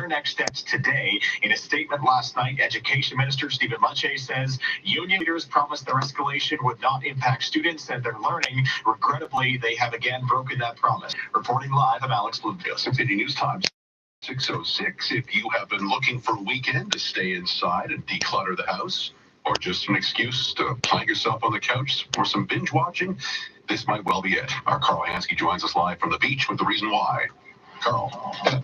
their next steps today. In a statement last night, Education Minister Stephen Lecce says union leaders promised their escalation would not impact students and their learning. Regrettably, they have again broken that promise. Reporting live, I'm Alex Bloomfield, City News Times. 6:06. If you have been looking for a weekend to stay inside and declutter the house, or just an excuse to plant yourself on the couch for some binge watching, this might well be it. Our Carl Hansky joins us live from the beach with the reason why. Carl.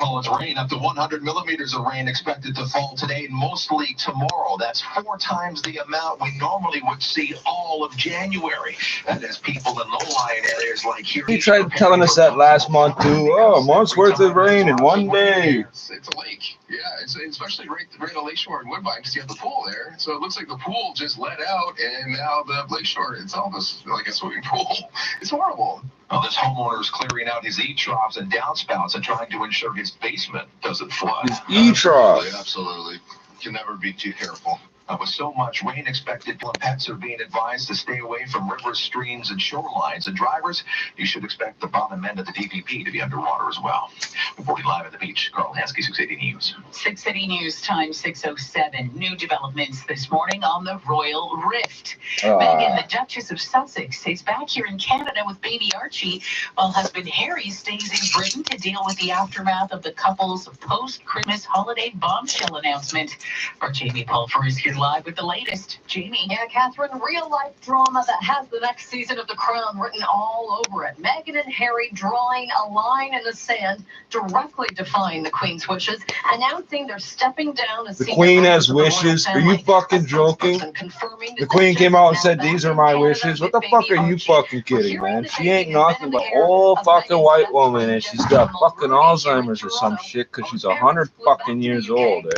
Well, it's rain. Up to 100 millimeters of rain expected to fall today, mostly tomorrow. That's 4 times the amount we normally would see all of January. And as people in low-lying areas like here... He tried telling us that last month, too. Oh, a month's worth of rain in one day. It's a lake. Yeah, it's especially right on Lakeshore and Woodbine, because you have the pool there. So it looks like the pool just let out, and now the Lakeshore itself is like a swimming pool. It's horrible. Well, this homeowner is clearing out his E-troughs and downspouts and trying to ensure his basement doesn't flood. His E-troughs. Absolutely. Can never be too careful. With so much rain expected, pets are being advised to stay away from rivers, streams, and shorelines. And drivers, you should expect the bottom end of the DPP to be underwater as well. Reporting live at the beach, Carl Hansky, 680 News. 680 News, time 6:07. New developments this morning on the Royal Rift. Meghan, the Duchess of Sussex, is back here in Canada with baby Archie, while husband Harry stays in Britain to deal with the aftermath of the couple's post-Christmas holiday bombshell announcement. Our Jamie Pulfer is here live with the latest. Jamie. Yeah, Catherine, real-life drama that has the next season of The Crown written all over it. Meghan and Harry drawing a line in the sand, directly defying the Queen's wishes, announcing they're stepping down as the Queen has wishes? Are you fucking joking? The Queen came out and said, these are my wishes. What the fuck are you fucking kidding, man? She ain't nothing but old fucking white woman, and she's got fucking Alzheimer's or some shit, because she's 100 fucking years old.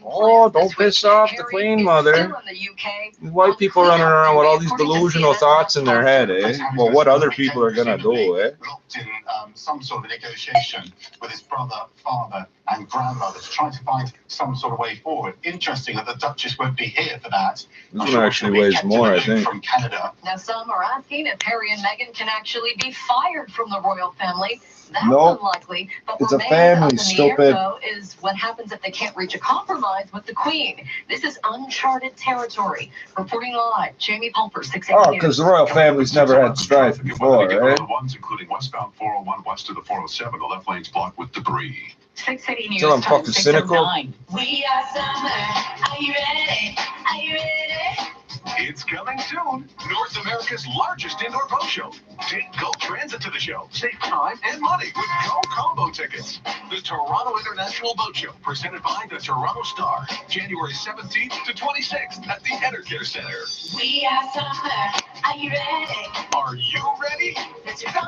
Oh, don't piss off the Queen Mother. These white people running around with all these delusional thoughts in their head, eh? Well, what other people are gonna do, eh? In some sort of negotiation with his brother, father, and grandmother to try to find some sort of way forward. Interesting that the Duchess won't be here for that. This one actually weighs more, I think. From Canada. Now, some are asking if Harry and Meghan can actually be fired from the royal family. That's nope. Unlikely. But it's a family, stupid. Is what happens if they can't reach a compromise with the Queen. This is uncharted territory. Reporting live, Jamie Pulfer, 680 Oh, because the royal family's never had strife before, right? Ones, including westbound 401 west to the 407, the left lane's blocked with debris. 680 News, Still I'm fucking cynical. We are summer. Are you ready? Are you ready? It's coming soon. North America's largest indoor boat show. Take Go Transit to the show. Save time and money with Go Combo tickets. The Toronto International Boat Show, presented by the Toronto Star. January 17th to 26th at the Enercare Center. We are summer. Are you ready? Are you ready?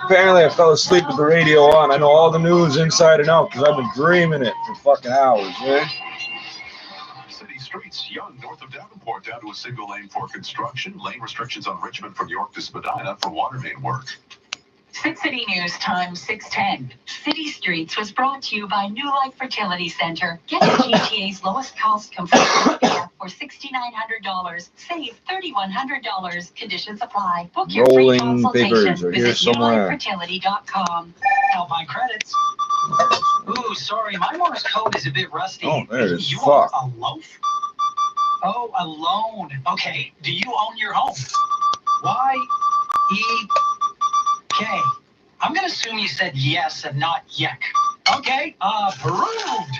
Apparently I fell asleep with the radio on. I know all the news inside and out because I've been dreaming it for fucking hours, eh? City streets, young north of Davenport, down to a single lane for construction. Lane restrictions on Richmond from York to Spadina for water main work. 680 News, time 6:10. City Streets was brought to you by New Life Fertility Center. Get the GTA's lowest cost complete for $6,900. Save $3,100. Conditions apply. Book your free consultation. Visit newlifefertility.com. Alpine credits. Ooh, sorry, my Morse code is a bit rusty. Oh, there it is. You Fuck. are a loaf? Oh, a loan. Okay, do you own your home? Y-E-K. I'm gonna assume you said yes and not yek. Okay, approved.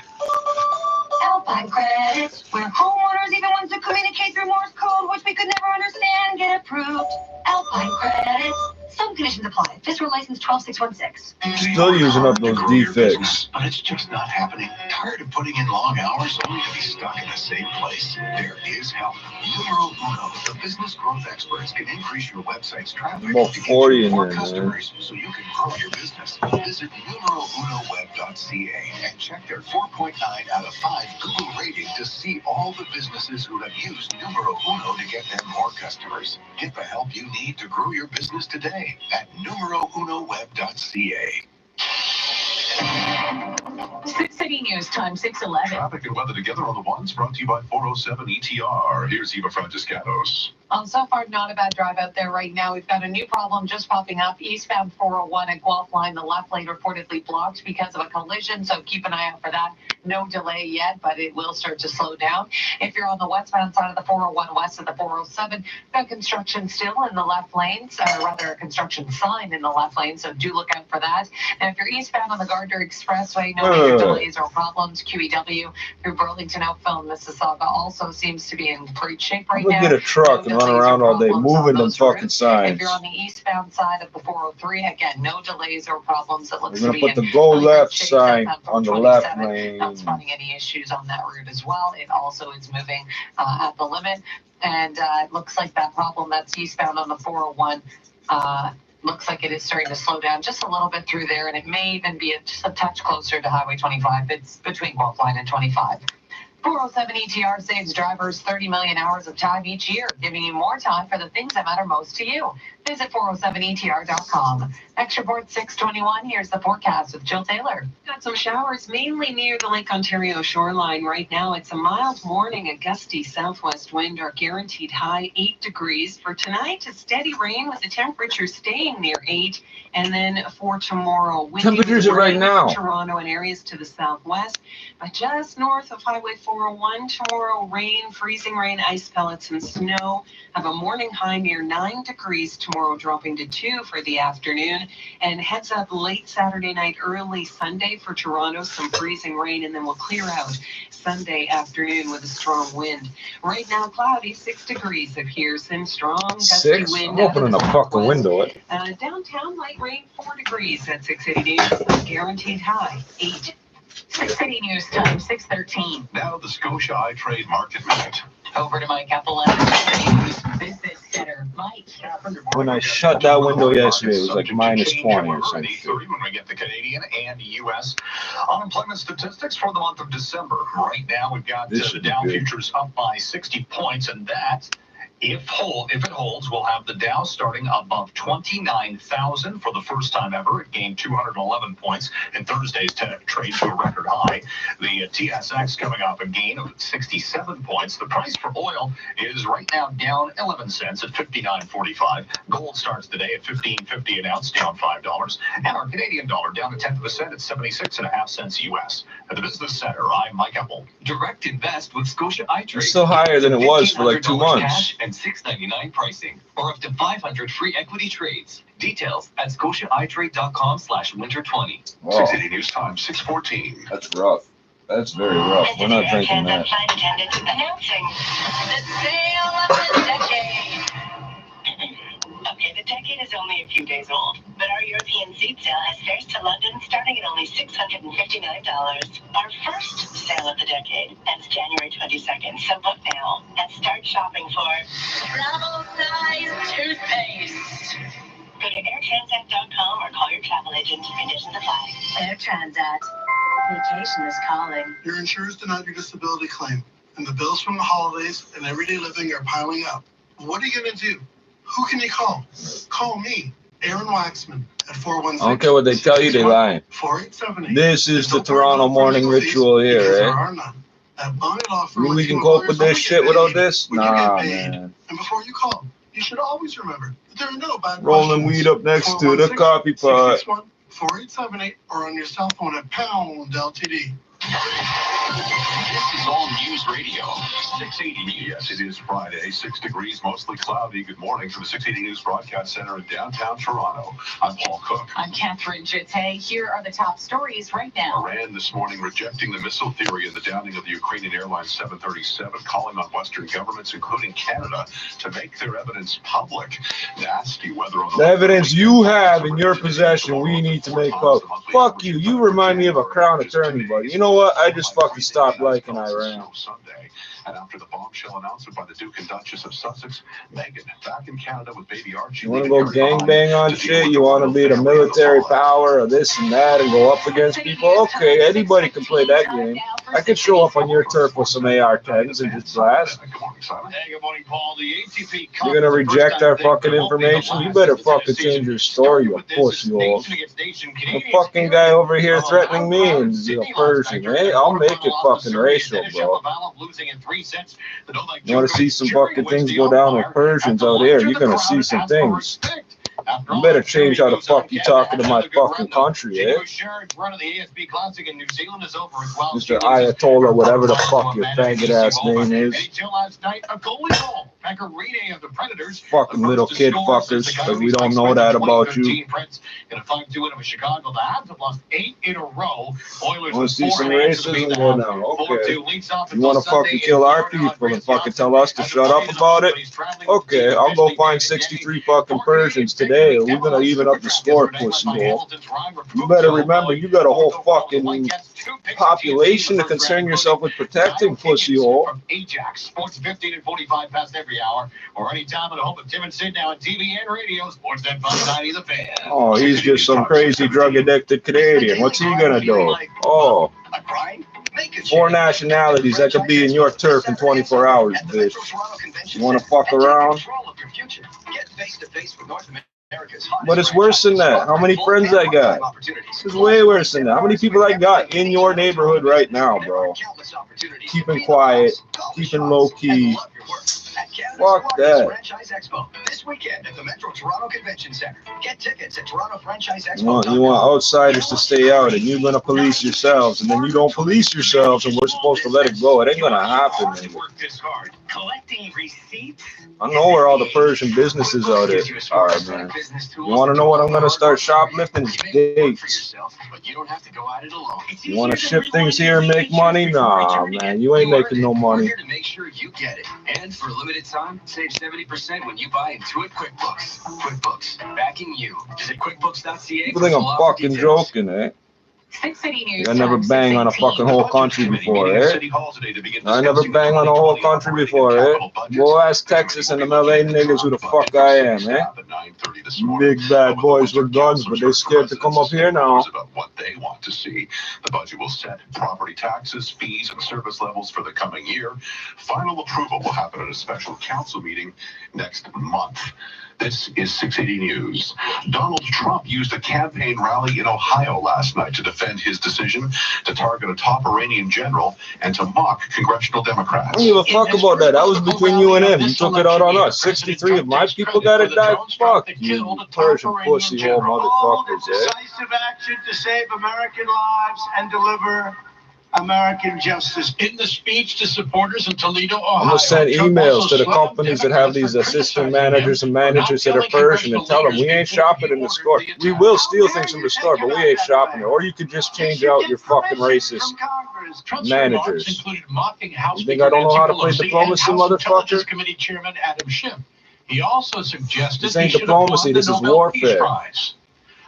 Alpine credits, where homeowners, even ones who communicate through Morse code, which we could never understand, get approved. Alpine credits. Some conditions apply. Fiscal license 12616. Still using up those defects. But it's just not happening. Tired of putting in long hours only to be stuck in the same place? There is help. Numero Uno, the business growth experts, can increase your website's traffic About to get 40 you in more there, customers so you can grow your business. Visit numerounoweb.ca and check their 4.9 out of 5 Google rating to see all the businesses who have used Numero Uno to get them more customers. Get the help you need to grow your business today at numerounoweb.ca. 6 City News Time, 6:11. Traffic and weather together on the ones brought to you by 407 ETR. Here's Eva Franciscanos. So far, not a bad drive out there right now. We've got a new problem just popping up. Eastbound 401 at Guelph Line, the left lane reportedly blocked because of a collision, so keep an eye out for that. No delay yet, but it will start to slow down. If you're on the westbound side of the 401 west of the 407, got construction still in the left lanes, or rather a construction sign in the left lane, so do look out for that. And if you're eastbound on the Gardner Expressway, no major delays or problems. QEW through Burlington, Oakville, and Mississauga also seems to be in great shape right now. Get a truck and run around all day moving them fucking signs. If you're on the eastbound side of the 403, again, no delays or problems. It looks We're to be gonna put the go left sign on the left 27. lane. Not spotting any issues on that route as well. It also is moving at the limit, and it looks like that problem that's eastbound on the 401 looks like it is starting to slow down just a little bit through there, and it may even be just a touch closer to Highway 25. It's between Guelph Line and 25. 407 ETR saves drivers 30 million hours of time each year, giving you more time for the things that matter most to you. Visit 407etr.com. Next report, 6:21. Here's the forecast with Jill Taylor. Got some showers mainly near the Lake Ontario shoreline. Right now, it's a mild morning, a gusty southwest wind. Our guaranteed high 8 degrees. For tonight, a steady rain with the temperature staying near 8. And then for tomorrow, temperatures are right now. Toronto and areas to the southwest, but just north of Highway 401 tomorrow, rain, freezing rain, ice pellets, and snow. Have a morning high near 9 degrees tomorrow, dropping to 2 for the afternoon. And heads up late Saturday night, early Sunday for Toronto, some freezing rain, and then we'll clear out Sunday afternoon with a strong wind. Right now, cloudy, 6 degrees of Pearson, strong gusty wind. I'm opening a fucking window. Downtown, light rain, 4 degrees at 680 News. Guaranteed high, 8. 6 City News Time, 6:13. Now the Scotia iTrade Market Minute. Over to Mike Appalachia Business Center. Mike. When I shut that window yesterday, it was like minus 20 or something. When we get the Canadian and U.S. unemployment statistics for the month of December. Right now, we've got the Dow futures up by 60 points, and that, if it holds, we'll have the Dow starting above 29,000 for the first time ever. It gained 211 points in Thursday's trade to a record high. The TSX coming off a gain of 67 points. The price for oil is right now down 11 cents at $59.45. Gold starts today at $15.50 an ounce, down $5. And our Canadian dollar down a tenth of a cent at 76.5 cents U.S. At the Business Center, I'm Mike Apple. Direct invest with Scotia iTrade. It's still higher than it was for like 2 months. And $6.99 pricing, or up to 500 free equity trades. Details at scotiaitrade.com/winter20. Wow. 680 News Time, 6:14. That's rough. That's very rough. We're not drinking that. Announcing the sale of the decade. Okay, the decade is only a few days old, but our European seat sale has fares to London starting at only $659. Our first sale of the decade ends January 22nd, so book now and start shopping for Travel-size toothpaste. Go to airtransat.com or call your travel agent. Conditions apply. Air Transat. Vacation is calling. Your insurance denied your disability claim, and the bills from the holidays and everyday living are piling up. What are you going to do? Who can you call? Call me, Aaron Waxman, at 416. I don't care what they tell you, they lie. 4878. This is the Toronto morning ritual here, eh? We can cope with this shit without this? Nah, man. And before you call, you should always remember that there are no bad rolling weed up next to the coffee pot. 4878 or on your cell phone at pound LTD. This is All News Radio, 680 News. Yes, it is Friday, 6 degrees, mostly cloudy. Good morning from the 680 News Broadcast Center in downtown Toronto. I'm Paul Cook. I'm Catherine Jette. Here are the top stories right now. Iran this morning rejecting the missile theory and the downing of the Ukrainian Airlines 737, calling on Western governments, including Canada, to make their evidence public. Nasty weather on the evidence you have in your possession, we need to make public. Fuck you. You remind me of a Crown attorney, buddy. You know what? I just fucking stopped liking Iran. Sunday. And after the bombshell announcement by the Duke and Duchess of Sussex, Meghan back in Canada with baby Archie. You want to go gangbang on shit? You want to be the military power or this and that and go up against people? Okay, anybody can play that game. I could show up on your turf with some AR-10s and just blast. Good morning, Simon. Hey, good morning, Paul. The ATP Cup. You're gonna reject our fucking information? You better fucking change your story, you pussy hole. The fucking guy over here threatening me and he's a Persian. Hey, I'll make it fucking racial, bro. You wanna see some fucking things go down with Persians out here? You're gonna see some things. You better change how the fuck you talking to my fucking country, eh? Mr. Ayatollah, whatever the fuck your faggot ass name is. Fucking little kid fuckers, because we don't know that about you. Want to see some racism go down? Okay. You want to fucking kill our people and fucking tell us to shut up about it? Okay, I'll go find 63 fucking Persians today, or we're gonna even up the score, pussy hole. You better remember, you got a whole fucking population to concern yourself with protecting, pussy hole. Ajax Sports 15 and 45 past every hour, or anytime at home with Tim and Sid now on TV and radio. Sportsnet 590 The Fan. Oh, he's just some crazy drug-addicted Canadian. What's he gonna do? Oh. 4 nationalities that could be in your turf in 24 hours, bitch. You wanna fuck around? But it's worse than that. How many friends I got? It's way worse than that. How many people I got in your neighborhood right now, bro? Keeping quiet, keeping low key. Fuck that. This weekend at the Metro Toronto Convention Center. Get tickets at You want outsiders to stay out, and you're gonna police yourselves, and then you don't police yourselves, and we're supposed to let it go. It ain't gonna happen, man. Collecting receipts. I know where all the Persian businesses are there. All right, man. You want to know what I'm gonna start shoplifting? Dates. You want to ship things here and make money? Nah, man. You ain't making no money. To make sure you get it. And for a limited time, save 70% when you buy Intuit QuickBooks. QuickBooks, backing you. Visit QuickBooks.ca. You think I'm fucking joking, eh? I never bang on a fucking whole country before, eh? I never bang on a whole country before, eh? Go ask Texas and them LA niggas who the fuck I am, eh? Big bad boys with guns, but they're scared to come up here now. What they want to see. The budget will set property taxes, fees, and service levels for the coming year. Final approval will happen at a special council meeting next month. This is 680 News. Donald Trump used a campaign rally in Ohio last night to defend his decision to target a top Iranian general and to mock congressional Democrats. I don't give a fuck about that. That was between you and him. You took it out on us. 63 of my people got to die. Fuck you, Persian pussy hole motherfuckers, eh? Decisive action to save American lives and deliver American justice. In the speech to supporters in Toledo, Ohio, I'm gonna send emails to the companies that have these assistant managers and managers that are Persian and tell them we ain't shopping in the store. We will steal things from the store, but we ain't shopping there. Or you could just change out your fucking racist managers. You think I don't know how to play diplomacy, motherfucker? Committee Chairman Adam Schiff. He also suggested this ain't diplomacy. This is warfare.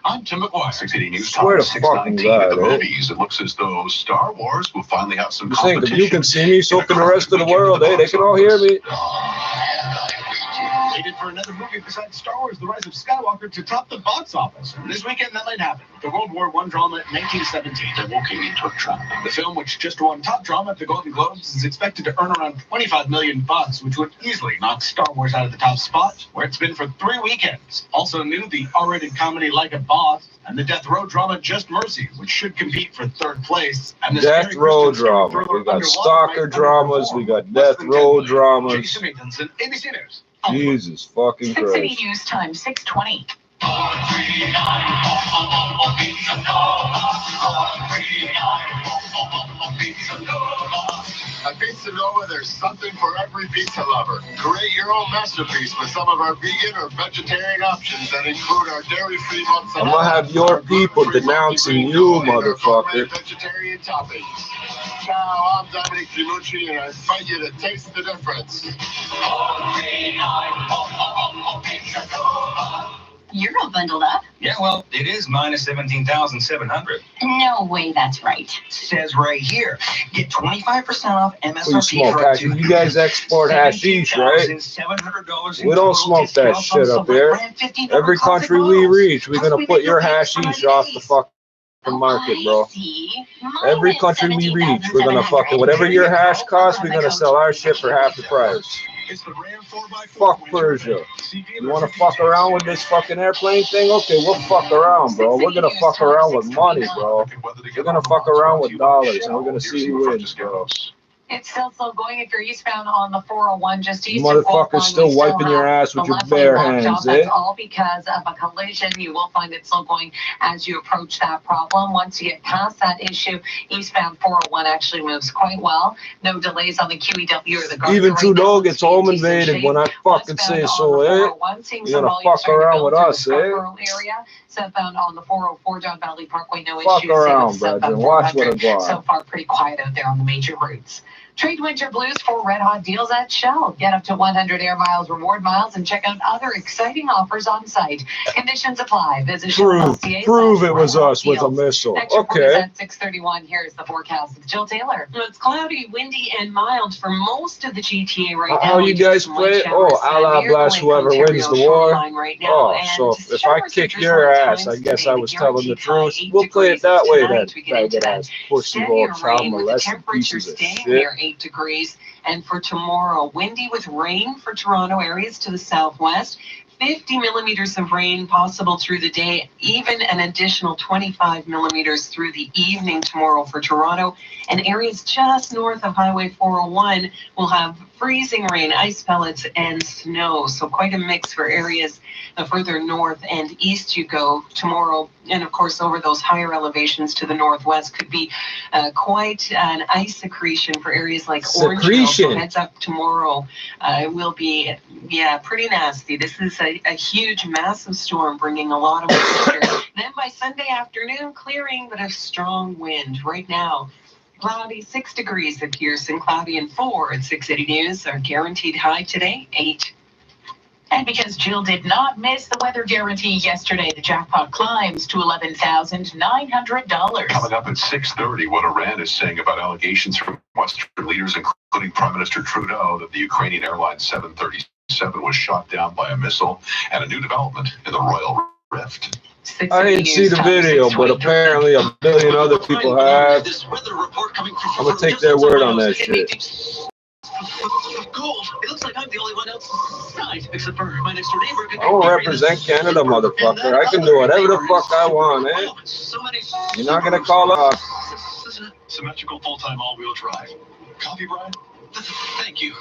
I'm Tim McGuire. 680 News Swear to Time, fucking 619 at God, the eh? movies. It looks as though Star Wars will finally have some You think competition. if you can see me, so can the rest of the world, eh? They can all hear me. Waited for another movie besides Star Wars: The Rise of Skywalker to top the box office. And this weekend, that might happen. The World War I drama 1917, The Walking into a Trap. The film, which just won top drama at the Golden Globes, is expected to earn around $25 million, which would easily knock Star Wars out of the top spot, where it's been for 3 weekends. Also new, the R-rated comedy Like a Boss, and the death row drama Just Mercy, which should compete for 3rd place. And the Death row drama. We got stalker dramas. We got death row dramas. Jason Nathanson, ABC News. Jesus fucking 680 Christ. News Time, 620. At Pizza Nova, there's something for every pizza lover. Create your own masterpiece with some of our vegan or vegetarian options that include our dairy-free mozzarella. I'm gonna have your people denouncing you, motherfucker. Vegetarian toppings. Ciao, I'm Dominic Ginucci, and I invite you to taste the difference. You're all bundled up. Yeah, well, it is minus 17,700. No way that's right. Says right here. Get 25% off MSRP Please smoke for up hashish. to You guys export hashish, right? $700 We don't smoke that shit up here. Every country we reach, we're gonna put your hashish off the fuck market, bro. Every country we reach, we're gonna fucking, whatever your hash costs, we're gonna sell our shit for half the price. Fuck Persia. You wanna fuck around with this fucking airplane thing? Okay, we'll fuck around, bro. We're gonna fuck around with money, bro. We're gonna fuck around with dollars, and we're gonna see who wins, bro. It's still slow going if you're eastbound on the 401 just east of Motherfuckers still wiping your ass with your bare hands, eh? That's all because of a collision. You will find it slow going as you approach that problem. Once you get past that issue, eastbound 401 actually moves quite well. No delays on the QEW or the Gardner. Even Trudeau gets home invaded when I fucking say so, eh? You're gonna fuck around with us, eh? Southbound on the 404 John Valley Parkway, no fuck issues. Around, brethren. Watch what I'm going. So far, pretty quiet out there on the major routes. Trade winter blues for red hot deals at Shell. Get up to 100 air miles reward miles and check out other exciting offers on site. Conditions apply. Visit Prove it was us with a missile. Okay. At 6:31. Here's the forecast with Jill Taylor. It's cloudy, windy, and mild for most of the GTA right now. How you guys play? Oh, Allah bless whoever wins the war. Oh, so if I kick your ass, I guess I was telling the truth. We'll play it that way then. Faggot ass, pussy hole, child molested pieces of shit. 8 degrees. And for tomorrow, windy with rain for Toronto areas to the southwest. 50 millimeters of rain possible through the day, even an additional 25 millimeters through the evening tomorrow for Toronto. And areas just north of Highway 401 will have freezing rain, ice pellets, and snow. So quite a mix for areas the further north and east you go tomorrow. And of course, over those higher elevations to the northwest could be quite an ice accretion for areas like Orangeville. So heads up tomorrow will be, pretty nasty. This is a huge, massive storm bringing a lot of moisture. Then by Sunday afternoon, clearing, but a strong wind. Right now, cloudy, 6 degrees at Pearson, cloudy and 4 at 680 News. Our guaranteed high today, 8. And because Jill did not miss the weather guarantee yesterday, the jackpot climbs to $11,900. Coming up at 6:30, what Iran is saying about allegations from Western leaders, including Prime Minister Trudeau, that the Ukrainian airline 737 was shot down by a missile, and a new development in the Royal Rift. I didn't see the video, but apparently a billion other people have. I'm going to take their word on that shit. Gold. It looks like I'm the only one outside, except for my next door neighbor. I will represent Canada, motherfucker. I can do whatever the fuck I want, eh? You're not gonna call us. Symmetrical full-time all-wheel drive. Coffee, Brian? Thank you,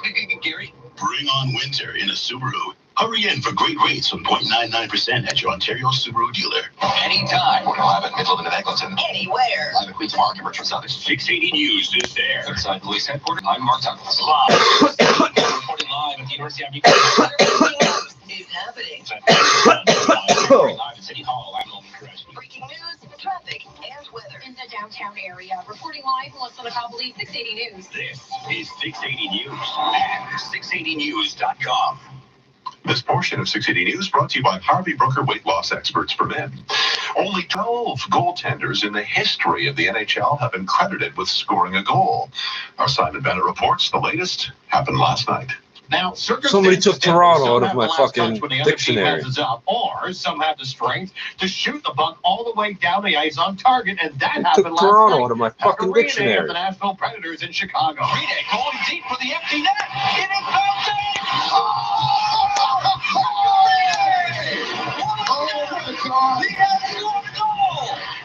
Gary. Bring on winter in a Subaru. Hurry in for great rates from 0.99% at your Ontario Subaru dealer. Anytime. We're live at Midland and Eglinton. Anywhere. Live at Queen's Park and Richmond South. 680 News is there. Outside Police Headquarters, I'm Mark Douglas. Live. Reporting live at the University of Newcastle. Is happening. Live at City Hall. I'm Logan Crest. Breaking news, traffic, and weather. In the downtown area, reporting live from Los Angeles, 680 News. This is 680 News and 680news.com. This portion of 680 News brought to you by Harvey Brooker Weight Loss Experts for Men. Only 12 goaltenders in the history of the NHL have been credited with scoring a goal. Our Simon Bennett reports the latest happened last night. Now, somebody took Toronto out of my fucking dictionary. Or some have the strength to shoot the puck all the way down the ice on target, and that happened last Toronto night. out of my fucking dictionary. Of the Nashville Predators in Chicago. Rene going deep for the empty net. It is bouncing.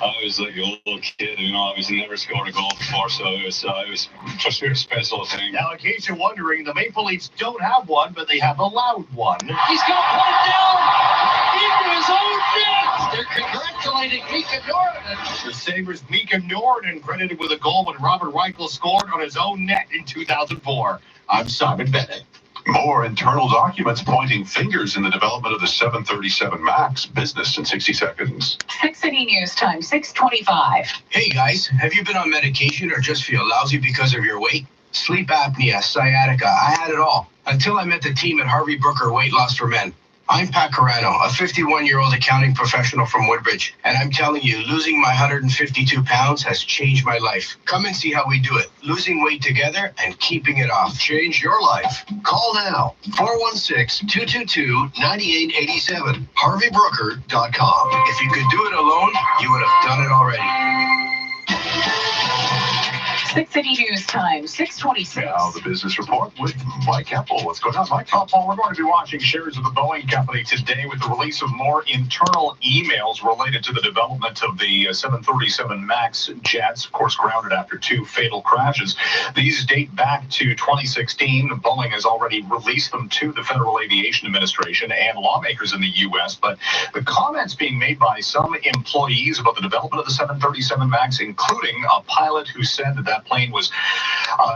I was like a little kid, obviously never scored a goal before, so it was just a special thing. Now, in case you're wondering, the Maple Leafs don't have one, but they have allowed one. He's going to put it down into his own net. They're congratulating Mika Norden. The Sabres' Mika Norden credited with a goal when Robert Reichel scored on his own net in 2004. I'm Simon Bennett. More internal documents pointing fingers in the development of the 737 MAX. Business in 60 seconds. 680 News Time, 6:25. Hey guys, have you been on medication or just feel lousy because of your weight? Sleep apnea, sciatica, I had it all. Until I met the team at Harvey Brooker Weight Loss for Men. I'm Pat Carano, a 51-year-old accounting professional from Woodbridge, and I'm telling you, losing my 152 pounds has changed my life. Come and see how we do it. Losing weight together and keeping it off. Change your life. Call now. 416-222-9887. HarveyBrooker.com. If you could do it alone, you would have done it already. 680 News Time, 6:26. Now the business report with Mike Hempel. What's going on, Mike? Paul, we're going to be watching shares of the Boeing Company today with the release of more internal emails related to the development of the 737 MAX jets, of course, grounded after 2 fatal crashes. These date back to 2016. Boeing has already released them to the Federal Aviation Administration and lawmakers in the U.S., but the comments being made by some employees about the development of the 737 MAX, including a pilot who said that plane was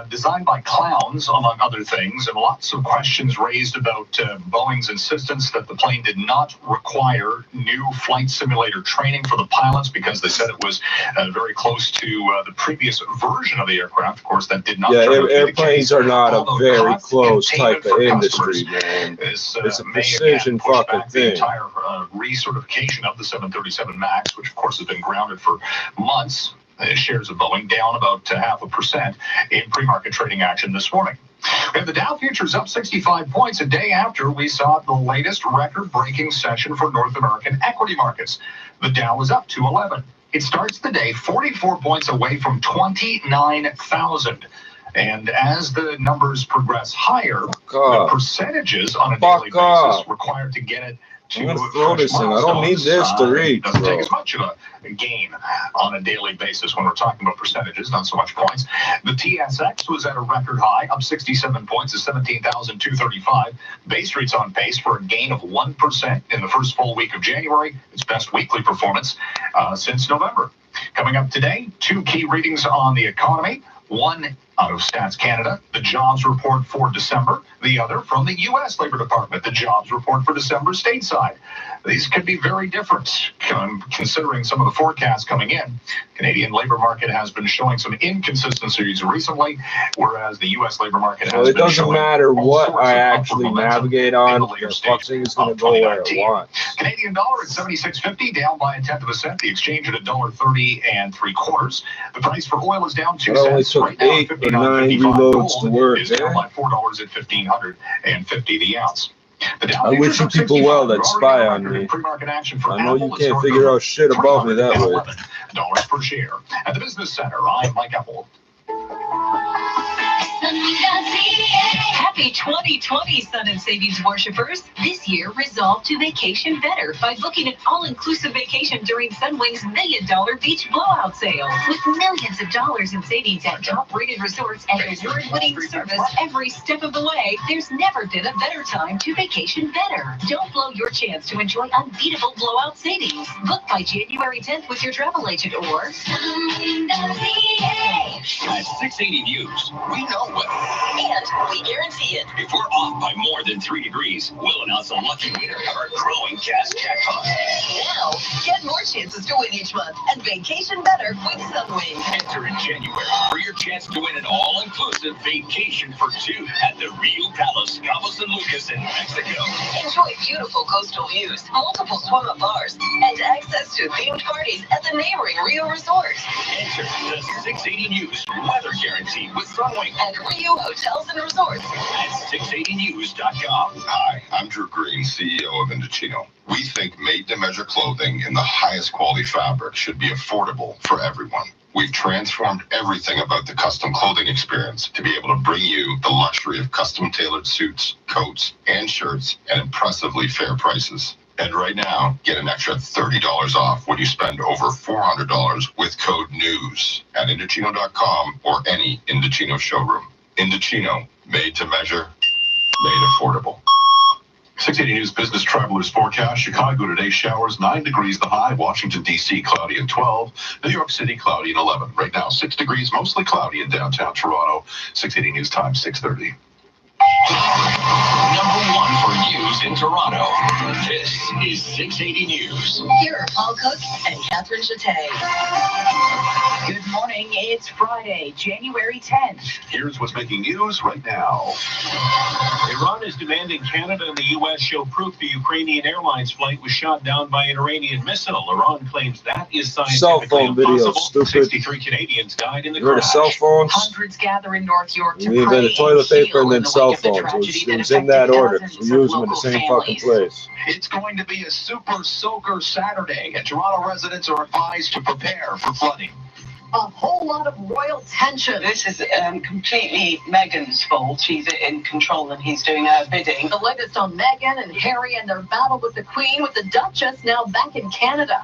designed by clowns, among other things, and lots of questions raised about Boeing's insistence that the plane did not require new flight simulator training for the pilots because they said it was very close to the previous version of the aircraft. Of course, that did not. Yeah, airplanes are not a very close type of industry, man. It's a precision fucking thing. The entire recertification of the 737 MAX, which of course has been grounded for months. Shares of Boeing down about 0.5% in pre-market trading action this morning. We have the Dow futures up 65 points a day after we saw the latest record-breaking session for North American equity markets. The Dow is up 211. It starts the day 44 points away from 29,000. And as the numbers progress higher, the percentages on a daily basis required to get it to I don't need this to read. Doesn't take as much of a gain on a daily basis when we're talking about percentages, not so much points. The TSX was at a record high, up 67 points to 17,235. Bay Street's on pace for a gain of 1% in the first full week of January, its best weekly performance since November. Coming up today, 2 key readings on the economy. One out of Stats Canada, the jobs report for December. The other from the U.S. Labor Department, the jobs report for December stateside. These could be very different considering some of the forecasts coming in. Canadian labor market has been showing some inconsistencies recently, whereas the U.S. labor market has been showing. It doesn't matter what I actually navigate on, the fucking is going to go where it wants. Canadian dollar at 76.50, down by 1/10 cent. The exchange at $1.30 3/4. The price for oil is down 2 cents. Right now, 8 or 9 reloads to work. Is down by $4 at $1,550 the ounce. I wish you people well that spy on me. I know you can't figure out shit about me that way. $11 per share. At the Business Center, I'm Mike Apple. Happy 2020, Sun and Savings worshippers. This year, resolve to vacation better by booking an all-inclusive vacation during Sunwing's $1 million beach blowout sale. With millions of dollars in savings at top-rated resorts and award-winning service every step of the way, there's never been a better time to vacation better. Don't blow your chance to enjoy unbeatable blowout savings. Book by January 10th with your travel agent or Sunwing.ca. At 680 News, we know weather. And we guarantee it. If we're off by more than 3 degrees, we'll announce a lucky winner of our growing cash jackpot. Now, get more chances to win each month and vacation better with Sunwing. Enter in January for your chance to win an all-inclusive vacation for 2 at the Rio Palace, Cabo San Lucas in Mexico. Enjoy beautiful coastal views, multiple swim-up bars, and access to themed parties at the neighboring Rio Resort. Enter the 680 News weather guarantee with Sunwing at Rio Hotels and Resorts at 680news.com. Hi, I'm Drew Green, CEO of Indochino. We think made-to-measure clothing in the highest quality fabric should be affordable for everyone. We've transformed everything about the custom clothing experience to be able to bring you the luxury of custom-tailored suits, coats, and shirts at impressively fair prices. And right now, get an extra $30 off when you spend over $400 with code NEWS at Indochino.com or any Indochino showroom. Indochino, made to measure, made affordable. 680 News Business Travelers Forecast. Chicago today, showers, 9 degrees the high. Washington, D.C., cloudy and 12. New York City, cloudy and 11. Right now, 6 degrees, mostly cloudy in downtown Toronto. 680 News Time, 6:30. Number one for news in Toronto. This is 680 News. Here are Paul Cook and Catherine Chattay. Good morning. It's Friday, January 10th. Here's what's making news right now. Iran is demanding Canada and the U.S. show proof the Ukrainian Airlines flight was shot down by an Iranian missile. Iran claims that is scientifically cell phone video, impossible. stupid. 63 Canadians died in the You heard of crash. cell phones? Hundreds gather in North York to We pray invented toilet and paper and heal then in the cell wake of the phones. tragedy It was that in that affected order. dozens We of use them in the local same families. fucking place. It's going to be a super soaker Saturday, and Toronto residents are advised to prepare for flooding. A whole lot of royal tension. This is completely Meghan's fault. She's in control and he's doing her bidding. The latest on Meghan and Harry and their battle with the Queen, with the Duchess now back in Canada.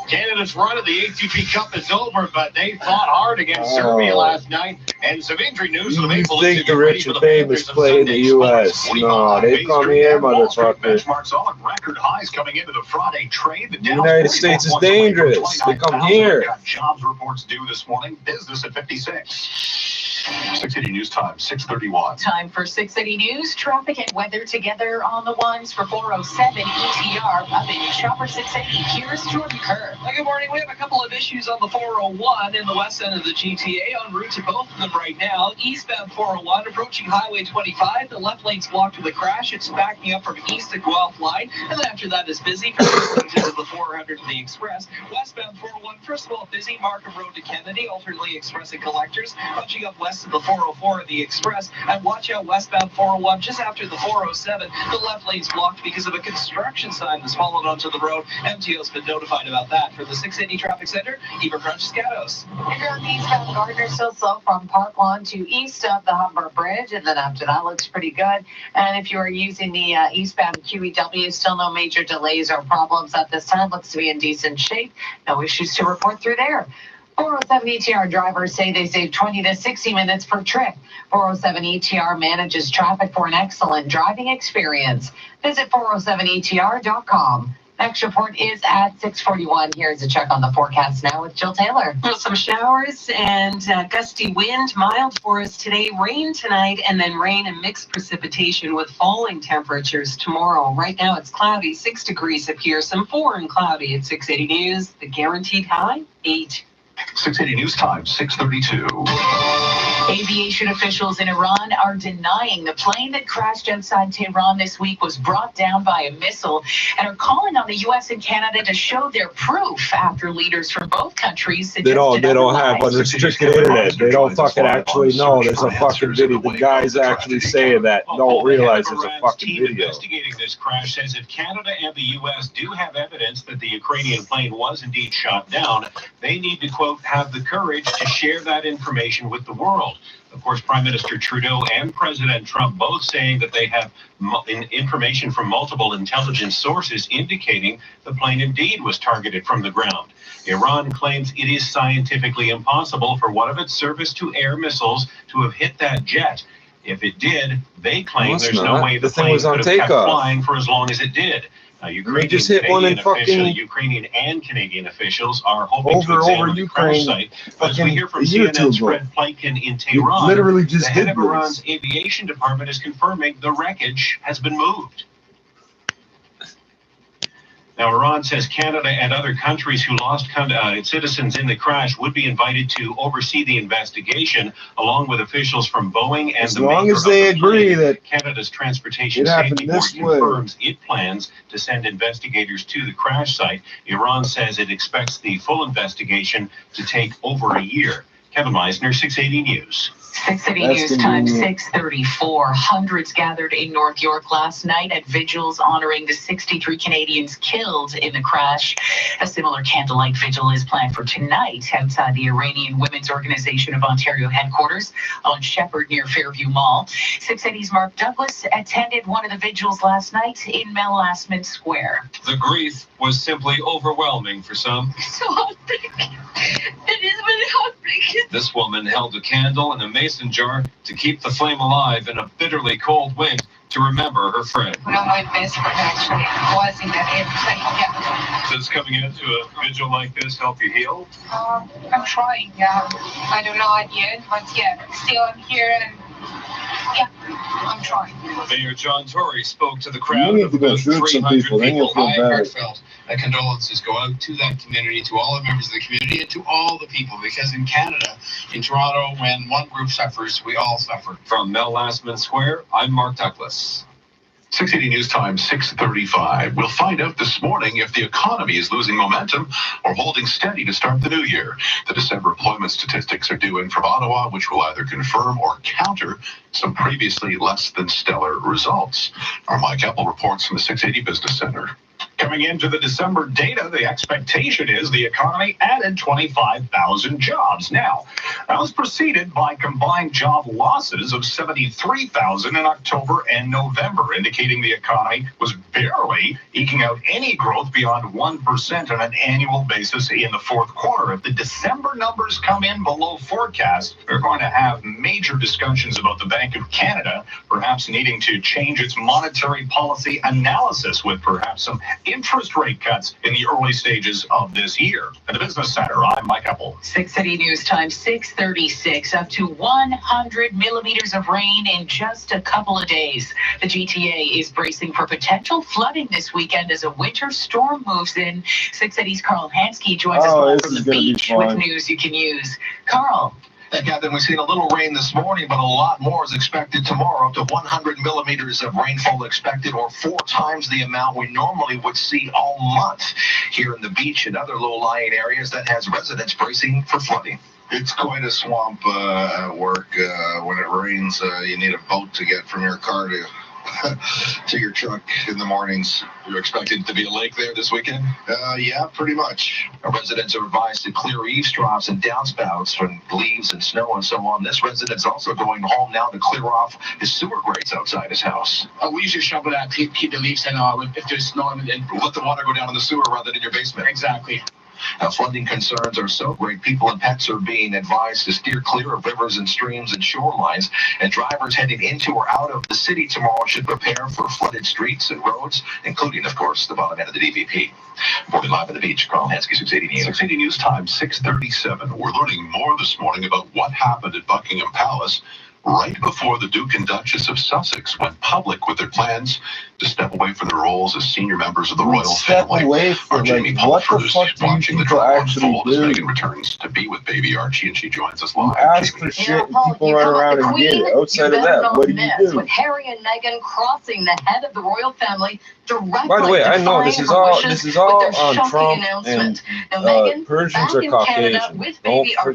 Canada's run of the ATP Cup is over, but they fought hard against Serbia last night. And some injury news for the You Maple Leafs. think the rich and famous play in the U.S.? No, they come here, motherfucker. Benchmarks all at record highs coming into the Friday trade. The The United States is dangerous. They come here. Got jobs reports due this morning. Business at 56. 680 News Time, 6:31. Time for 680 News. Traffic and weather together on the ones for 407 ETR. Up in Shopper 680. Here's Jordan Kerr. Good morning. We have a couple of issues on the 401 in the west end of the GTA en route to both of them right now. Eastbound 401 approaching Highway 25. The left lane's blocked with a crash. It's backing up from east to Guelph line. And then after that is busy from to the 400 to the Express. Westbound 401, first of all, busy. Markham Road to Kennedy, alternately Express and Collectors. Punching up west of the 404 of the Express. And watch out westbound 401 just after the 407. The left lane's blocked because of a construction sign that's fallen onto the road. MTO's been notified about that. For the 680 Traffic Center, Eva Crunch-Scatos. If you're on the eastbound Gardner, still slow from Park Lawn to east of the Humber Bridge, and then after that looks pretty good. And if you are using the eastbound QEW, still no major delays or problems at this time. Looks to be in decent shape. No issues to report through there. 407 ETR drivers say they save 20 to 60 minutes per trip. 407 ETR manages traffic for an excellent driving experience. Visit 407etr.com. Next report is at 6:41. Here's a check on the forecast now with Jill Taylor. Well, some showers and gusty wind, mild for us today, rain tonight, and then rain and mixed precipitation with falling temperatures tomorrow. Right now it's cloudy, 6 degrees up here, some 4 and cloudy at 680 News. The guaranteed high, 8. 680 News Time, 6:32. Aviation officials in Iran are denying the plane that crashed outside Tehran this week was brought down by a missile and are calling on the U.S. and Canada to show their proof after leaders from both countries They don't have unrestricted internet. They don't fucking actually know there's a fucking video. The guys actually saying that don't realize there's a fucking video. Investigating this crash says if Canada and the U.S. do have evidence that the Ukrainian plane was indeed shot down, they need to, quote, have the courage to share that information with the world. Of course, Prime Minister Trudeau and President Trump both saying that they have information from multiple intelligence sources indicating the plane indeed was targeted from the ground. Iran claims it is scientifically impossible for one of its surface-to-air missiles to have hit that jet. If it did, they claim there's no way the plane could have kept flying for as long as it did. Ukrainian, just hit one in fucking Ukrainian and Canadian officials are hoping to over examine the crash Ukraine. site. But as we hear from CNN's Fred Pleitkin in Tehran, literally just the head did of Iran's aviation department is confirming the wreckage has been moved. Now, Iran says Canada and other countries who lost citizens in the crash would be invited to oversee the investigation, along with officials from Boeing and as long as they agree that Canada's Transportation Safety Board confirms it plans to send investigators to the crash site. Iran says it expects the full investigation to take over a year. Kevin Meisner, 680 News. 680 News Time, 6:34. Hundreds gathered in North York last night at vigils honoring the 63 Canadians killed in the crash. A similar candlelight vigil is planned for tonight outside the Iranian Women's Organization of Ontario headquarters on Shepherd near Fairview Mall. 680's Mark Douglas attended one of the vigils last night in Mel Lastman Square. The grief was simply overwhelming for some. So heartbreaking. It is really heartbreaking. This woman held a candle in a mason jar to keep the flame alive in a bitterly cold wind to remember her friend. No, my best friend actually was in that airplane, yeah. Does coming into a vigil like this help you heal? I'm trying, yeah. I don't know it yet, but yeah, still I'm here and Yeah, I'm trying. Mayor John Tory spoke to the You crowd need of to go about shoot some 300 people, then you'll feel My bad. heartfelt condolences go out to that community, to all the members of the community, and to all the people, because in Canada, in Toronto, when one group suffers, we all suffer. From Mel Lastman Square, I'm Mark Douglas. 680 News Time, 6:35. We'll find out this morning if the economy is losing momentum or holding steady to start the new year. The December employment statistics are due in from Ottawa, which will either confirm or counter some previously less than stellar results. Our Mike Apple reports from the 680 Business Center. Coming into the December data, the expectation is the economy added 25,000 jobs. Now, that was preceded by combined job losses of 73,000 in October and November, indicating the economy was barely eking out any growth beyond 1% on an annual basis in the fourth quarter. If the December numbers come in below forecast, we're going to have major discussions about the Bank of Canada perhaps needing to change its monetary policy analysis with perhaps some interest rate cuts in the early stages of this year. At the Business Center, I'm Mike Apple. 680 News Time, 6:36, up to 100 millimeters of rain in just a couple of days. The GTA is bracing for potential flooding this weekend as a winter storm moves in. 680's Carl Hansky joins us live from the beach with news you can use. Carl. Captain, we've seen a little rain this morning, but a lot more is expected tomorrow. Up to 100 millimeters of rainfall expected, or 4 times the amount we normally would see all month here in the beach and other low-lying areas that has residents bracing for flooding. It's quite a swamp at work. When it rains, you need a boat to get from your car to your truck in the mornings. You're expected to be a lake there this weekend? Yeah, pretty much. Our residents are advised to clear eaves troughs and downspouts from leaves and snow and so on. This resident's also going home now to clear off his sewer grates outside his house. We usually shovel that, keep the leaves in if there's snow and let the water go down in the sewer rather than in your basement. Exactly. Now, flooding concerns are so great, people and pets are being advised to steer clear of rivers and streams and shorelines, and drivers heading into or out of the city tomorrow should prepare for flooded streets and roads, including, of course, the bottom end of the DVP. Reporting live at the beach, Carl Hansky, 680 News. 680 News Time, 6:37. We're learning more this morning about what happened at Buckingham Palace right before the Duke and Duchess of Sussex went public with their plans to step away from their roles as senior members of the royal family. Away from, Our Jamie what the fuck do watching the people drama actually unfold as do? Meghan returns to be with baby Archie, and she joins us live. Ask for shit and people run around and get it. Outside of that, what do you do? With Harry and Meghan crossing the head of the royal family directly. By the way, I know this is all on Trump and Persians are Caucasian.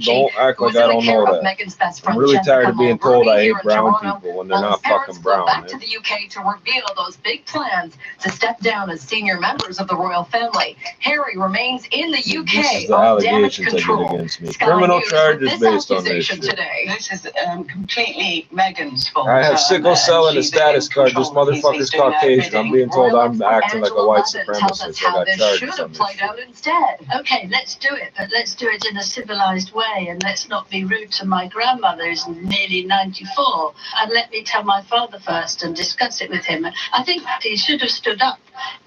Don't act like I don't know that. I'm really tired of being told I hate brown people when they're not fucking brown. Back to the UK to reveal those big plans to step down as senior members of the royal family. Harry remains in the UK This is the on damage allegations I control. get against me. Criminal charges based on this shit. Today. This is completely Meghan's fault. I have sickle cell and a status card. This motherfucker's Caucasian. I'm being told I'm acting like a white supremacist. I got charges on this shit. Instead. Okay, let's do it, but let's do it in a civilized way, and let's not be rude to my grandmother who's nearly 94. And let me tell my father first and discuss it with him. I think he should have stood up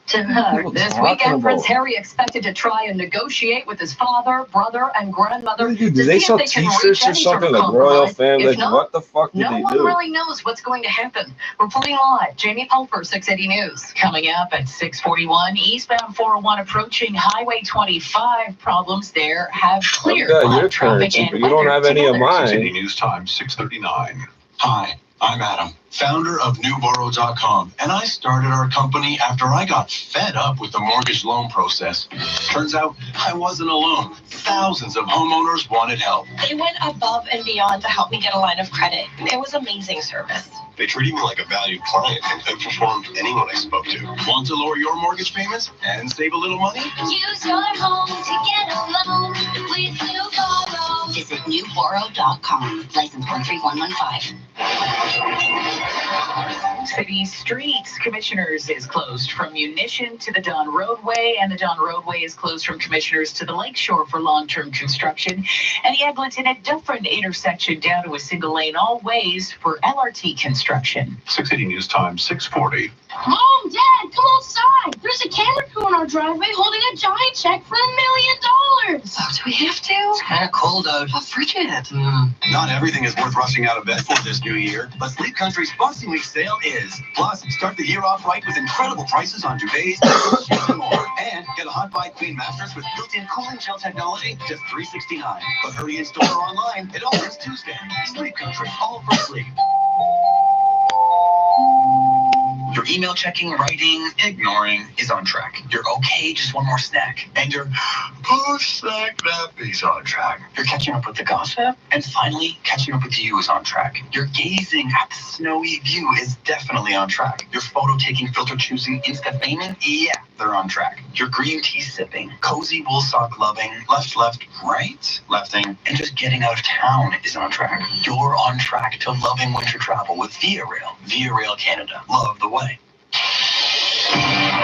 to her. This weekend, Prince Harry expected to try and negotiate with his father, brother, and grandmother. Do they sell t-shirts or something like royal family? What the fuck do they do? No one really knows what's going to happen. Reporting live, Jamie Pulper, 680 News. Coming up at 6:41, eastbound 401 approaching Highway 25. Problems there have cleared. Okay, your currency, but you don't have any of mine. 680 News Time, 6:39. Hi, I'm Adam, founder of NewBorrow.com, and I started our company after I got fed up with the mortgage loan process. Turns out I wasn't alone. Thousands of homeowners wanted help. They went above and beyond to help me get a line of credit. It was amazing service. They treated me like a valued client and outperformed anyone I spoke to. Want to lower your mortgage payments and save a little money? Use your home to get a loan with NewBorrow. Visit NewBorrow.com. License 13115. City Streets Commissioners is closed from Munition to the Don Roadway, and the Don Roadway is closed from Commissioners to the Lakeshore for long-term construction, and the Eglinton and Dufferin intersection down to a single lane all ways for LRT construction. 680 News Time, 6:40. Mom, Dad, come outside. There's a camera crew in our driveway holding a giant check for $1 million. Oh, do we have to? It's kind of cold load. Oh, frigid. Not everything is worth rushing out of bed for this new year, but Sleep Country's Boxing Week sale is. Plus, start the year off right with incredible prices on duvets, sheets, and more. And get a Hot Buy Queen mattress with built-in cooling gel technology, just $369. But hurry in store or online. It opens Tuesday. Sleep Country, all for sleep. Your email checking, writing, ignoring is on track. You're okay, just one more snack. And your post-snack nappy's on track. You're catching up with the gossip. And finally, catching up with you is on track. Your gazing at the snowy view is definitely on track. Your photo-taking, filter-choosing, Insta-faming, yeah, they're on track. Your green tea sipping, cozy wool sock loving, left, right, lefting, and just getting out of town is on track. You're on track to loving winter travel with Via Rail. Via Rail Canada. Love the way.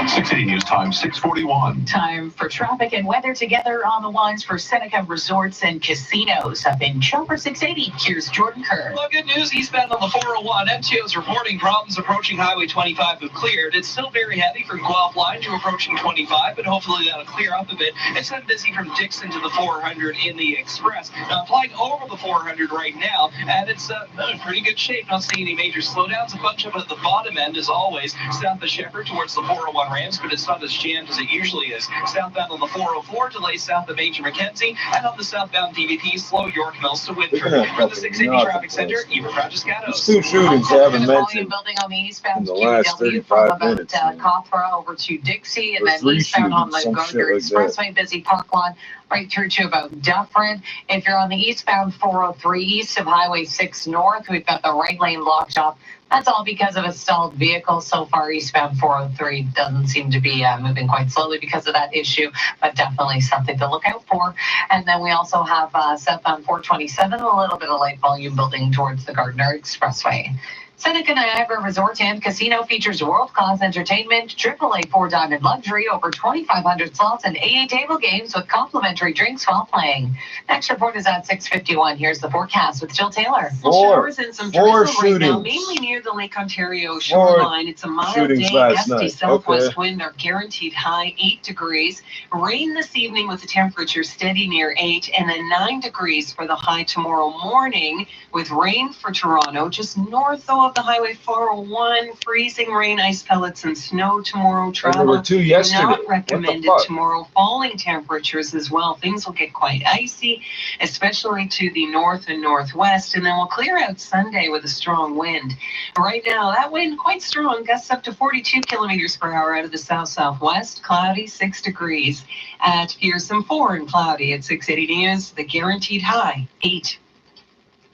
680 News Time, 6:41. Time for traffic and weather together on the lines for Seneca Resorts and Casinos. Up in Chopper 680, here's Jordan Kerr. Well, good news, eastbound on the 401. MTO's reporting problems approaching Highway 25 have cleared. It's still very heavy from Guelph Line to approaching 25, but hopefully that'll clear up a bit. It's been busy from Dixon to the 400 in the Express. Now, flying over the 400 right now, and it's in pretty good shape. Not seeing any major slowdowns. A bunch of it at the bottom end, as always, south of Shepherd towards the 401 ramps, but it's not as jammed as it usually is. Southbound on the 404, delays south of Major Mackenzie, and on the southbound DVP, slow York Mills to Winthrop. From the 680 Traffic Center, Eva Francescatos. There's 2 shootings I haven't mentioned Building on the eastbound in the last 35 minutes. Cawthra over to Dixie, and Or then 3 eastbound on the shootings, some Gardner shit like that. Expressway, busy park line right through to about Dufferin. If you're on the eastbound 403 east of Highway 6 north, we've got the right lane blocked off. That's all because of a stalled vehicle. So far, eastbound 403 doesn't seem to be moving quite slowly because of that issue, but definitely something to look out for. And then we also have southbound 427, a little bit of light volume building towards the Gardner Expressway. Seneca Niagara Resort and Casino features world-class entertainment, AAA 4-diamond luxury, over 2,500 slots and 80 table games with complimentary drinks while playing. Next report is at 6:51. Here's the forecast with Jill Taylor. Showers and some drizzle right now, shootings. mainly near the Lake Ontario shoreline. It's a mild day, gusty southwest wind. Our guaranteed high 8 degrees. Rain this evening with the temperature steady near 8, and then 9 degrees for the high tomorrow morning, with rain for Toronto, just north though of the Highway 401. Freezing rain, ice pellets, and snow tomorrow. Travel there were 2 yesterday. not What the recommended fuck? tomorrow. Falling temperatures as well. Things will get quite icy, especially to the north and northwest, and then we'll clear out Sunday with a strong wind. Right now, that wind quite strong, gusts up to 42 kilometers per hour out of the south-southwest. Cloudy, 6 degrees. At Pearson 4 and cloudy at 680 News. The guaranteed high, 8.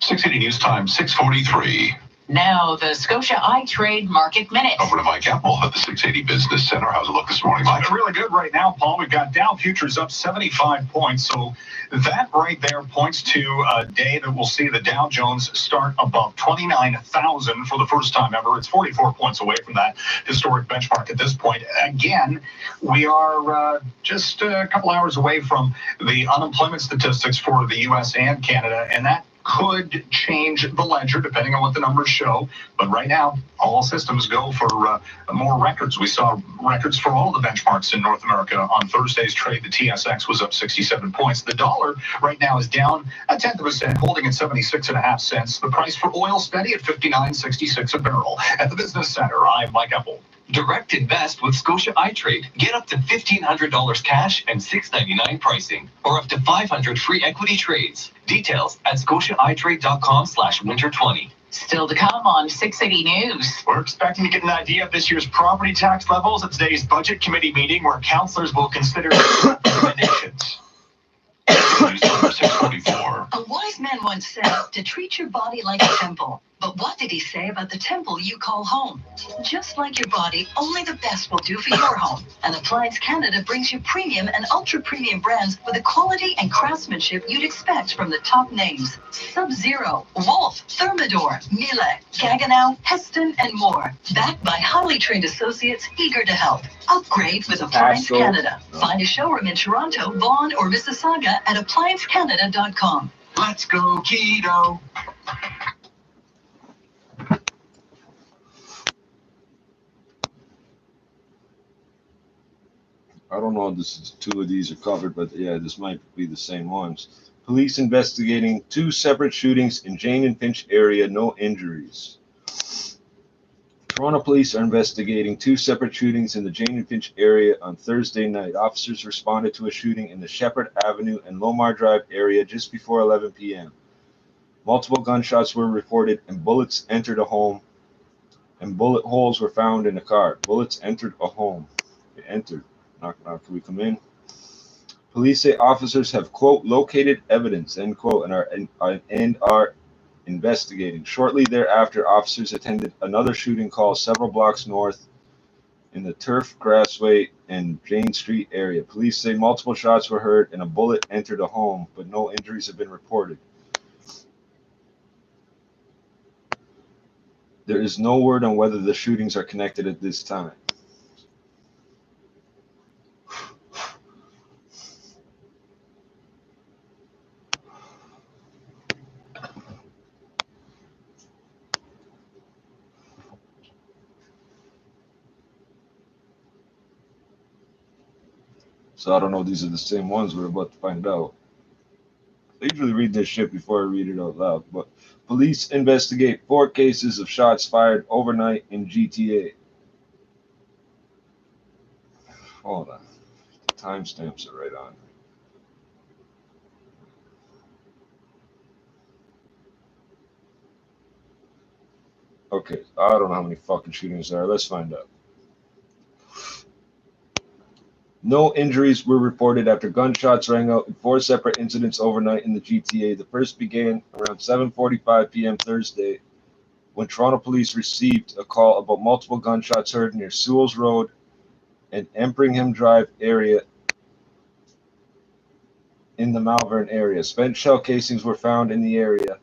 680 News Time, 6:43. Now, the Scotia iTrade Market Minute. Over to Mike Apple at the 680 Business Center. How's it look this morning, Mike? Really good right now, Paul. We've got Dow futures up 75 points. So that right there points to a day that we'll see the Dow Jones start above 29,000 for the first time ever. It's 44 points away from that historic benchmark at this point. Again, we are just a couple hours away from the unemployment statistics for the U.S. and Canada, and that could change the ledger depending on what the numbers show. But right now, all systems go for more records. We saw records for all the benchmarks in North America on Thursday's trade. The TSX was up 67 points. The dollar right now is down 0.1%, holding at 76.5 cents. The price for oil steady at $59.66 a barrel. At the Business Center, I'm Mike Apple. Direct invest with Scotia iTrade. Get up to $1,500 cash and $6.99 pricing, or up to 500 free equity trades. Details at scotiaitrade.com/winter20. Still to come on 680 News. We're expecting to get an idea of this year's property tax levels at today's budget committee meeting, where councillors will consider recommendations. News Time, 6:44. A wise man once said to treat your body like a temple. But what did he say about the temple you call home? Just like your body, only the best will do for your home. And Appliance Canada brings you premium and ultra-premium brands with the quality and craftsmanship you'd expect from the top names. Sub-Zero, Wolf, Thermador, Miele, Gaggenau, Heston, and more. Backed by highly trained associates eager to help. Upgrade with Appliance Canada. Find a showroom in Toronto, Vaughan, or Mississauga at appliancecanada.com. Let's go keto. I don't know if 2 of these are covered, but yeah, this might be the same ones. Police investigating 2 separate shootings in Jane and Finch area, no injuries. Toronto police are investigating 2 separate shootings in the Jane and Finch area on Thursday night. Officers responded to a shooting in the Shepherd Avenue and Lomar Drive area just before 11 p.m. Multiple gunshots were reported and bullets entered a home, and bullet holes were found in a car. Bullets entered a home. They entered. Knock, knock. Can we come in? Police say officers have, quote, located evidence, end quote, and are investigating. Shortly thereafter, officers attended another shooting call several blocks north in the Turf Grassway and Jane Street area. Police say multiple shots were heard and a bullet entered a home, but no injuries have been reported. There is no word on whether the shootings are connected at this time. So I don't know if these are the same ones. We're about to find out. I usually read this shit before I read it out loud. But police investigate 4 cases of shots fired overnight in GTA. Hold on. The timestamps are right on. Okay, I don't know how many fucking shootings there are. Let's find out. No injuries were reported after gunshots rang out in 4 separate incidents overnight in the GTA. The first began around 7:45 p.m. Thursday when Toronto police received a call about multiple gunshots heard near Sewells Road and Empringham Drive area in the Malvern area. Spent shell casings were found in the area,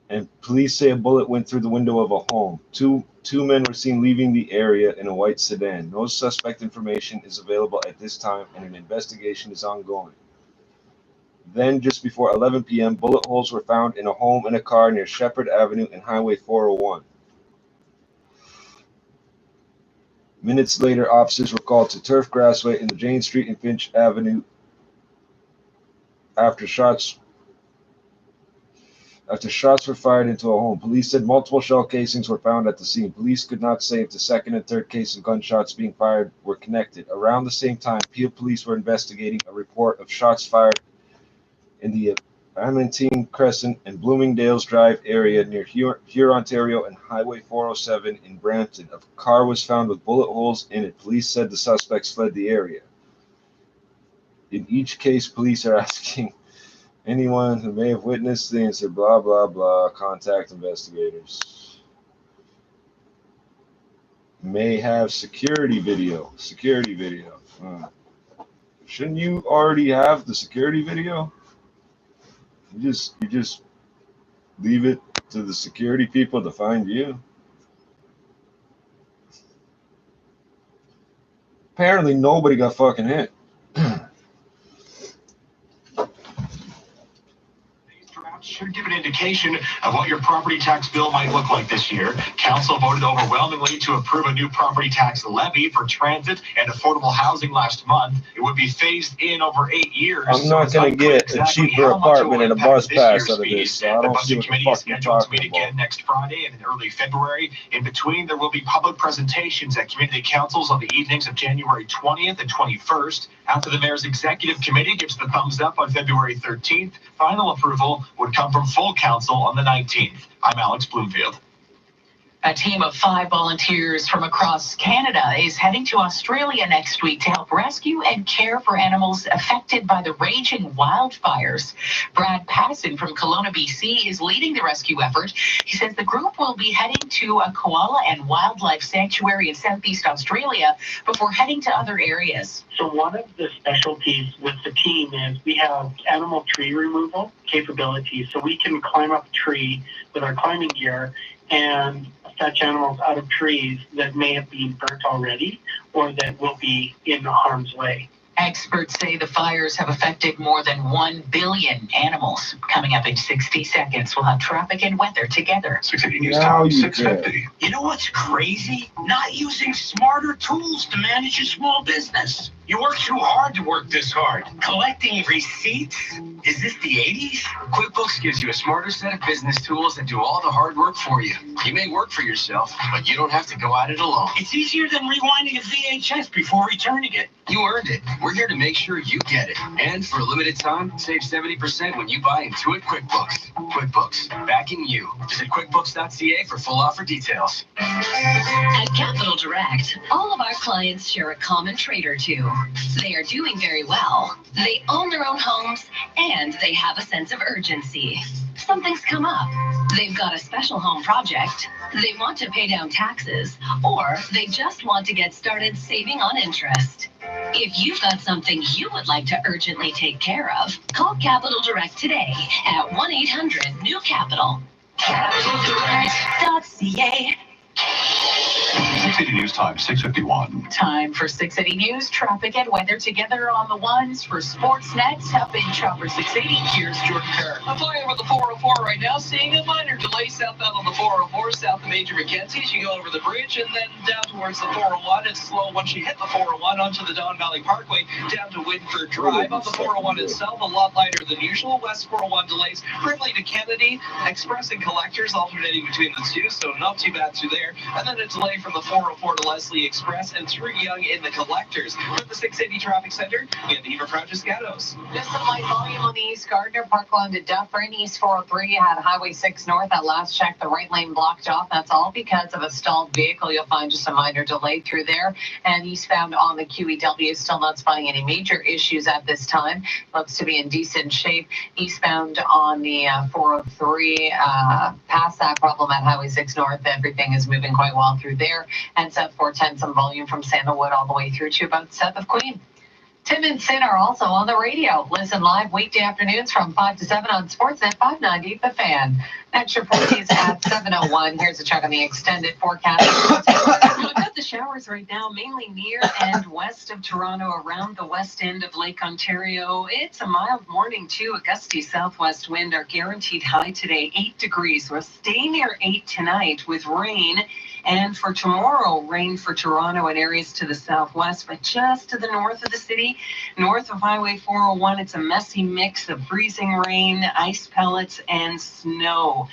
and police say a bullet went through the window of a home. Two men were seen leaving the area in a white sedan. No suspect information is available at this time, and an investigation is ongoing. Then, just before 11 p.m., bullet holes were found in a home and a car near Shepherd Avenue and Highway 401. Minutes later, officers were called to Turf Grassway in the Jane Street and Finch Avenue after shots were fired into a home. Police said multiple shell casings were found at the scene. Police could not say if the second and third case of gunshots being fired were connected. Around the same time, Peel police were investigating a report of shots fired in the Amantine Crescent and Bloomingdale's Drive area near Huron, Ontario, and Highway 407 in Brampton. A car was found with bullet holes in it. Police said the suspects fled the area. In each case, police are asking anyone who may have witnessed the incident, blah, blah, blah, contact investigators. May have security video. Shouldn't you already have the security video? You just leave it to the security people to find you. Apparently nobody got fucking hit. Should give an indication of what your property tax bill might look like this year. Council voted overwhelmingly to approve a new property tax levy for transit and affordable housing last month. It would be phased in over 8 years. I'm not going to get a cheaper apartment and a bus pass out of this. So I don't see what the fuck you're talking about. Again next Friday and in early February. In between, there will be public presentations at community councils on the evenings of January 20th and 21st. After the mayor's executive committee gives the thumbs up on February 13th, final approval would come from full council on the 19th. I'm Alex Bloomfield. A team of 5 volunteers from across Canada is heading to Australia next week to help rescue and care for animals affected by the raging wildfires. Brad Passon from Kelowna, BC, is leading the rescue effort. He says the group will be heading to a koala and wildlife sanctuary in Southeast Australia before heading to other areas. So one of the specialties with the team is we have animal tree removal capabilities. So we can climb up a tree with our climbing gear and fetch animals out of trees that may have been burnt already or that will be in harm's way. Experts say the fires have affected more than 1 billion animals. Coming up in 60 seconds, we'll have traffic and weather together. 680 News Time, 650. You know what's crazy? Not using smarter tools to manage your small business. You work too hard to work this hard. Collecting receipts? Is this the 80s? QuickBooks gives you a smarter set of business tools that do all the hard work for you. You may work for yourself, but you don't have to go at it alone. It's easier than rewinding a VHS before returning it. You earned it. We're here to make sure you get it. And for a limited time, save 70% when you buy Intuit QuickBooks. QuickBooks, backing you. Visit QuickBooks.ca for full offer details. At Capital Direct, all of our clients share a common trait or two. They are doing very well. They own their own homes, and they have a sense of urgency. Something's come up. They've got a special home project. They want to pay down taxes, or they just want to get started saving on interest. If you've got something you would like to urgently take care of, call Capital Direct today at 1-800-NEW-CAPITAL. CapitalDirect.ca. 680 News Time, 6:51. Time for 680 News, traffic and weather together on the ones for Sportsnet. Up in Chopper 680, here's Jordan Kerr. I'm flying over the 404 right now, seeing a minor delay southbound on the 404, south of Major Mackenzie. As you go over the bridge and then down towards the 401. It's slow once you hit the 401 onto the Don Valley Parkway, down to Winford Drive. On the 401 itself, a lot lighter than usual. West 401 delays, Ripley to Kennedy, Express and Collectors alternating between the two, so not too bad through there. And then a delay from the 404 to Leslie Express and through Young in the Collectors. From the 680 Traffic Center, we have Eva Fragiscatos. Just some light volume on the East Gardner, Parkland to Dufferin. East 403 had Highway 6 North. At last check, the right lane blocked off. That's all because of a stalled vehicle. You'll find just a minor delay through there. And eastbound on the QEW, still not spotting any major issues at this time. Looks to be in decent shape. Eastbound on the 403, past that problem at Highway 6 North, everything is moving quite well through there. And South 410, some volume from Sandalwood all the way through to about south of Queen. Tim and Sid are also on the radio. Listen live weekday afternoons from 5 to 7 on Sportsnet 590, The Fan. Next report is at 7:01. Here's a check on the extended forecast. We've got the showers right now, mainly near and west of Toronto, around the west end of Lake Ontario. It's a mild morning, too. A gusty southwest wind. Our guaranteed high today, 8 degrees. We'll stay near 8 tonight with rain. And for tomorrow, rain for Toronto and areas to the southwest, but just to the north of the city, north of Highway 401, it's a messy mix of freezing rain, ice pellets, and snow.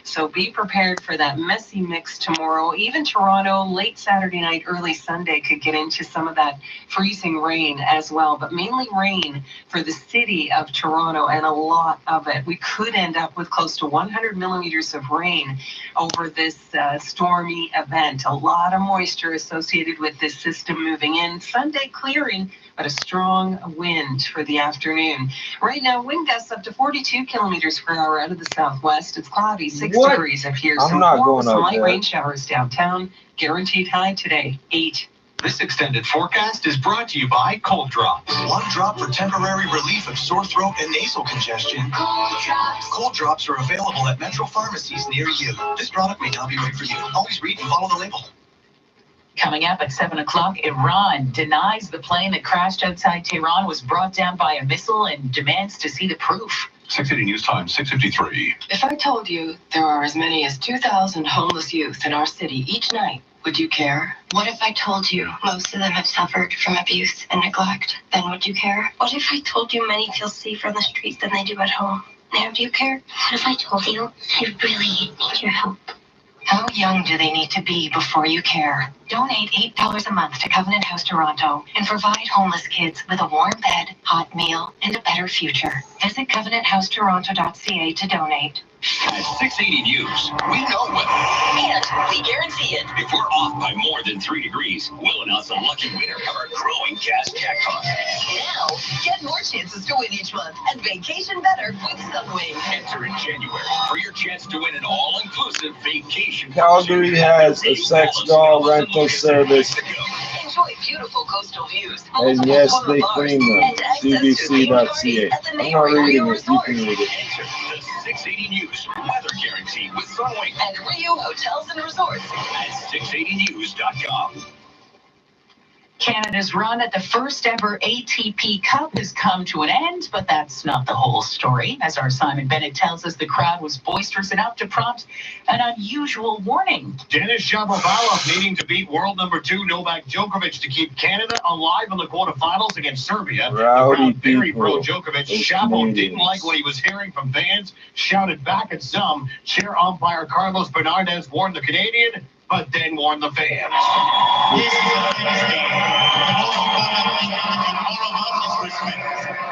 So be prepared for that messy mix tomorrow. Even Toronto, late Saturday night, early Sunday could get into some of that freezing rain as well, but mainly rain for the city of Toronto and a lot of it. We could end up with close to 100 millimeters of rain over this stormy event. A lot of moisture associated with this system moving in. Sunday clearing, but a strong wind for the afternoon. Right now, wind gusts up to 42 kilometers per hour out of the southwest. It's cloudy, 6 degrees up here. I'm not going some out light there. rain showers downtown. Guaranteed high today, 8. This extended forecast is brought to you by Cold Drops. One drop for temporary relief of sore throat and nasal congestion. Cold Drops. Cold Drops are available at Metro pharmacies near you. This product may not be right for you. Always read and follow the label. Coming up at 7 o'clock, Iran denies the plane that crashed outside Tehran was brought down by a missile and demands to see the proof. 680 News Time, 6:53. If I told you there are as many as 2,000 homeless youth in our city each night, would you care? What if I told you most of them have suffered from abuse and neglect? Then would you care? What if I told you many feel safer on the streets than they do at home? Now do you care? What if I told you I really need your help? How young do they need to be before you care? Donate $8 a month to Covenant House Toronto and provide homeless kids with a warm bed, hot meal, and a better future. Visit covenanthousetoronto.ca to donate. At 680 News, we know weather. And we guarantee it. If we're off by more than 3 degrees, we'll announce a lucky winner of our growing cash jackpot. Now, get more chances to win each month and vacation better with Sunwing. Enter in January for your chance to win an all-inclusive vacation. Calgary has a sex doll rental service. Enjoy beautiful coastal views. And yes, they clean them. CBC.ca. I'm not reading it. You can read it. Enter the 680 News weather guarantee with Sunwing And Rio Hotels and Resorts. at 680news.com. Canada's run at the first ever ATP Cup has come to an end, but that's not the whole story. As our Simon Bennett tells us, the crowd was boisterous enough to prompt an unusual warning. Denis Shapovalov needing to beat world number 2 Novak Djokovic to keep Canada alive in the quarterfinals against Serbia. Rowdy Very people. pro-Djokovic. Shapo didn't like what he was hearing from fans, shouted back at some. Chair umpire Carlos Bernardes warned the Canadian, but then warned the fans.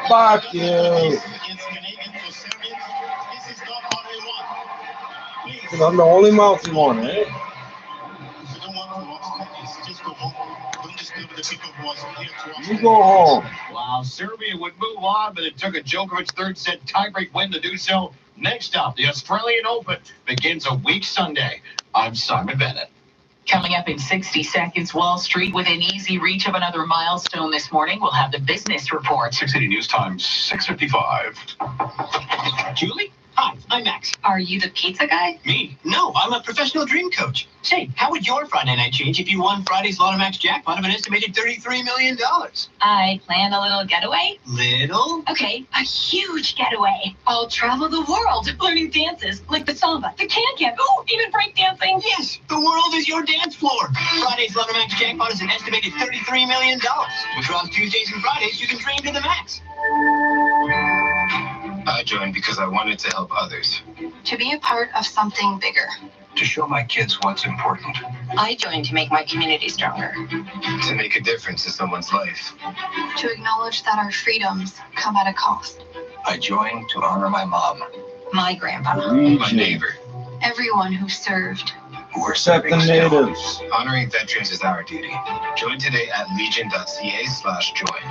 Fuck you. I'm the only mouthy one, eh? You go home. Wow, Serbia would move on, but it took a Djokovic third set tiebreak win to do so. Next up, the Australian Open begins a week Sunday. I'm Simon Bennett. Coming up in 60 seconds, Wall Street within easy reach of another milestone this morning. We'll have the business report. 680 News Time, 6:55. Julie? Hi, I'm Max. Are you the pizza guy? Me? No, I'm a professional dream coach. Say, how would your Friday night change if you won Friday's Lotto Max jackpot of an estimated $33 million? I plan a little getaway. Little? Okay, a huge getaway. I'll travel the world learning dances like the samba, the can-can, ooh, even break dancing. Yes, the world is your dance floor. Friday's Lotto Max jackpot is an estimated $33 million. With draws Tuesdays and Fridays, you can dream to the max. I joined because I wanted to help others. To be a part of something bigger. To show my kids what's important. I joined to make my community stronger. To make a difference in someone's life. To acknowledge that our freedoms come at a cost. I joined to honor my mom. My grandpa. My neighbor. Everyone who served. Who are Except the natives. Honoring veterans is our duty. Join today at legion.ca/join.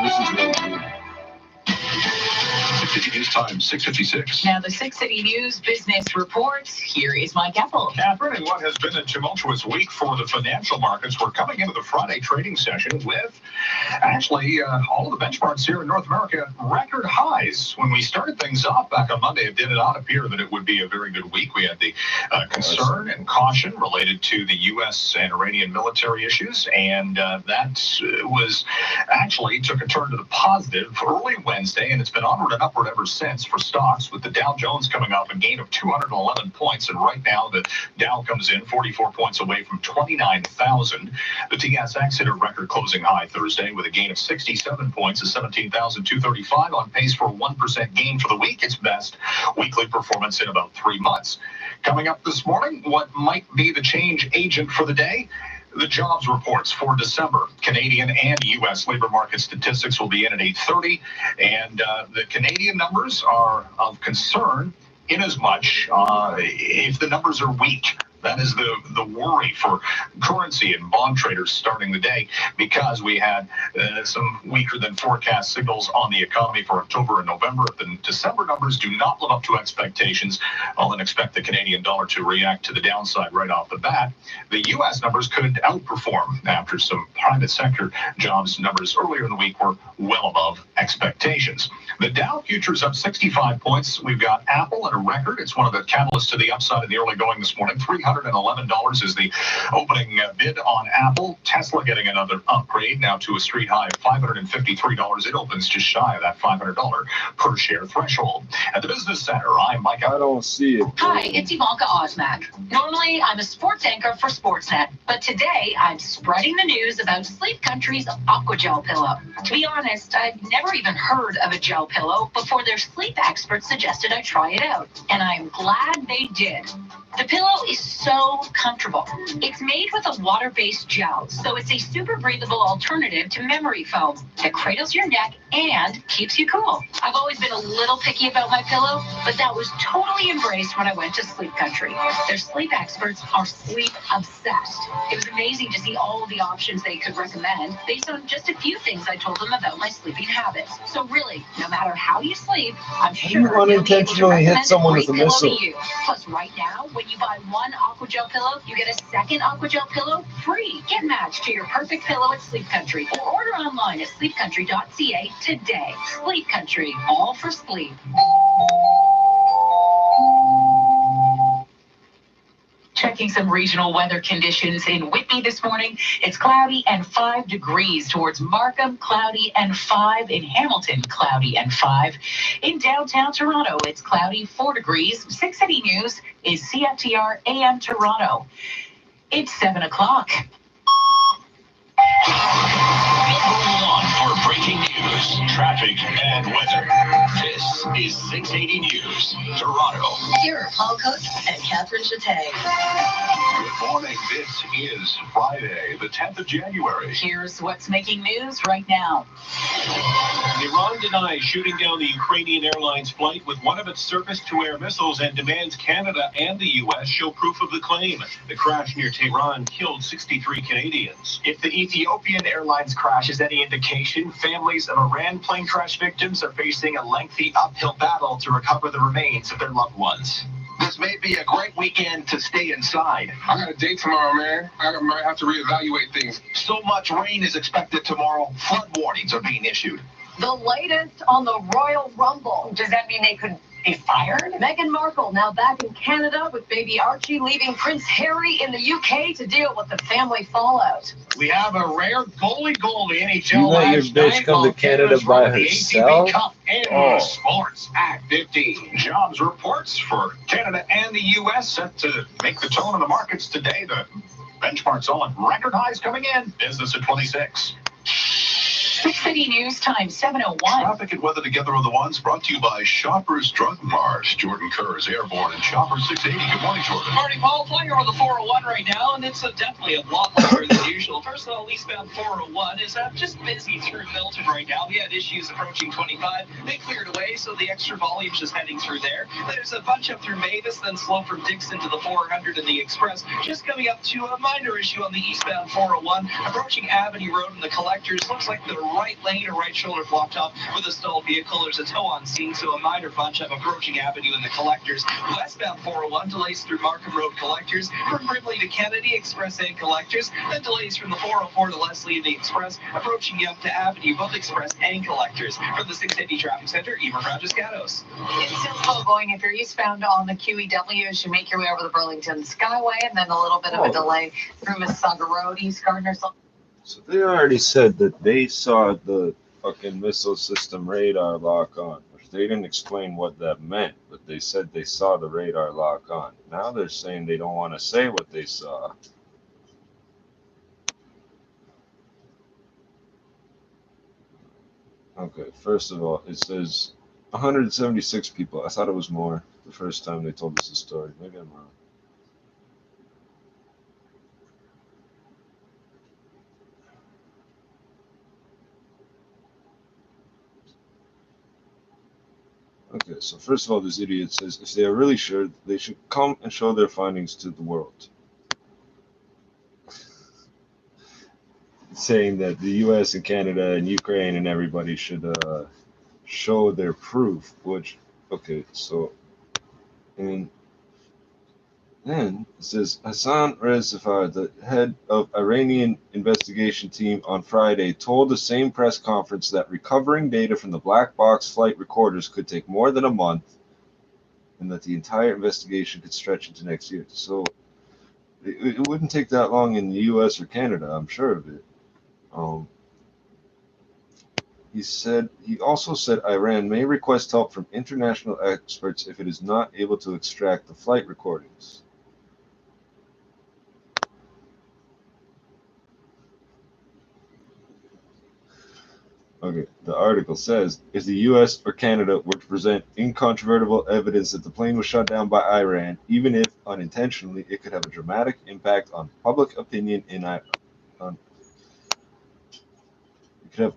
This is really good. 650 News Time, 6:56. Now the 680 News business report. Here is Mike Apple. Catherine, in what has been a tumultuous week for the financial markets, we're coming into the Friday trading session with actually all of the benchmarks here in North America record highs. When we started things off back on Monday, it did not appear that it would be a very good week. We had the concern and caution related to the U.S. and Iranian military issues, and that was actually took a turn to the positive early Wednesday, and it's been onward and upward ever since for stocks, with the Dow Jones coming off a gain of 211 points, and right now the Dow comes in 44 points away from 29,000. The TSX hit a record closing high Thursday with a gain of 67 points to 17,235, on pace for a 1% gain for the week, its best weekly performance in about 3 months. Coming up this morning, what might be the change agent for the day? The jobs reports for December. Canadian and U.S. labor market statistics will be in at 8:30, and the Canadian numbers are of concern inasmuch if the numbers are weak. That is the worry for currency and bond traders starting the day, because we had some weaker than forecast signals on the economy for October and November. If the December numbers do not live up to expectations, I'll then expect the Canadian dollar to react to the downside right off the bat. The U.S. numbers could outperform after some private sector jobs numbers earlier in the week were well above expectations. The Dow futures up 65 points. We've got Apple at a record. It's one of the catalysts to the upside in the early going this morning. $311 is the opening bid on Apple. Tesla getting another upgrade now to a street high of $553. It opens just shy of that $500 per share threshold. At the Business Center, I'm Mike. I don't see it. Hi, it's Ivanka Osmak. Normally, I'm a sports anchor for Sportsnet, but today I'm spreading the news about Sleep Country's Aquagel pillow. To be honest, I've never even heard of a gel pillow before their sleep experts suggested I try it out, and I'm glad they did. The pillow is so comfortable. It's made with a water-based gel, so it's a super breathable alternative to memory foam that cradles your neck and keeps you cool. I've always been a little picky about my pillow, but that was totally embraced when I went to Sleep Country. Their sleep experts are sleep obsessed. It was amazing to see all of the options they could recommend based on just a few things I told them about my sleeping habits. So really, no matter how you sleep, I'm sure You unintentionally hit someone with a missile. Plus, right now, when you buy one Aquagel pillow, you get a second Aquagel pillow free. Get matched to your perfect pillow at Sleep Country, or order online at sleepcountry.ca today. Sleep Country, all for sleep. Check Checking some regional weather conditions in Whitby this morning. It's cloudy and 5 degrees. Towards Markham, cloudy and 5. In Hamilton, cloudy and 5. In downtown Toronto, it's cloudy, 4 degrees. 680 News is CFTR AM Toronto. It's 7 o'clock. Number one for breaking news, traffic, and weather. This is 680 News, Toronto. Here are Paul Cook and Catherine Chattay. Good morning. This is Friday, the 10th of January. Here's what's making news right now. Iran denies shooting down the Ukrainian Airlines flight with one of its surface-to-air missiles and demands Canada and the U.S. show proof of the claim. The crash near Tehran killed 63 Canadians. If the Ethiopian Airlines crash is any indication, families of Iran plane crash victims are facing a lengthy uphill battle to recover the remains of their loved ones. This may be a great weekend to stay inside. I got a date tomorrow, man. I might have to reevaluate things. So much rain is expected tomorrow. Flood warnings are being issued. The latest on the Royal Rumble. Does that mean they could be fired? Meghan Markle now back in Canada with baby Archie, leaving Prince Harry in the UK to deal with the family fallout. We have a rare goalie NHL. You let your bitch come to Canada by herself? Sports at 50. Jobs reports for Canada and the U.S. set to make the tone in the markets today. The benchmark's all at record highs coming in. Business at 26. 680 News Time, 7:01. Traffic and weather together are the ones brought to you by Shoppers Drug Mart. Jordan Kerr is airborne in Shoppers 680. Good morning, Jordan. Morning, Paul. Flying over the 401 right now, and it's definitely a lot longer than usual. First of all, eastbound 401 is just busy through Milton right now. We had issues approaching 25. They cleared away, so the extra volume's just heading through there. There's a bunch up through Mavis, then slow from Dixon to the 400 and the Express. Just coming up to a minor issue on the eastbound 401. Approaching Avenue Road and the Collectors. Looks like the right lane or right shoulder blocked off with a stalled vehicle. There's a tow on scene, so a minor bunch up approaching Avenue and the Collectors. Westbound 401 delays through Markham Road Collectors. From Brimley to Kennedy, Express and Collectors. Then delays from the 404 to Leslie and the Express, approaching Yonge to Avenue, both Express and Collectors. From the 680 Traffic Center, Eva Francescanos. It's still slow going if you're eastbound on the QEW as you make your way over the Burlington Skyway, and then a little bit of a delay through Mississauga Road, East Gardner. So they already said that they saw the fucking missile system radar lock on, which they didn't explain what that meant, but they said they saw the radar lock on. Now they're saying they don't want to say what they saw. Okay, first of all, it says 176 people. I thought it was more the first time they told us the story. Maybe I'm wrong. Okay, so first of all, this idiot says if they are really sure, they should come and show their findings to the world. Saying that the U.S. and Canada and Ukraine and everybody should show their proof, which, okay, so, and then it says Hassan Rezaifi, the head of Iranian investigation team on Friday, told the same press conference that recovering data from the black box flight recorders could take more than a month and that the entire investigation could stretch into next year. So it wouldn't take that long in the U.S. or Canada, I'm sure of it. He also said Iran may request help from international experts if it is not able to extract the flight recordings. Okay, the article says, if the U.S. or Canada were to present incontrovertible evidence that the plane was shot down by Iran, even if unintentionally, it could have a dramatic impact on public opinion in Iran. It could have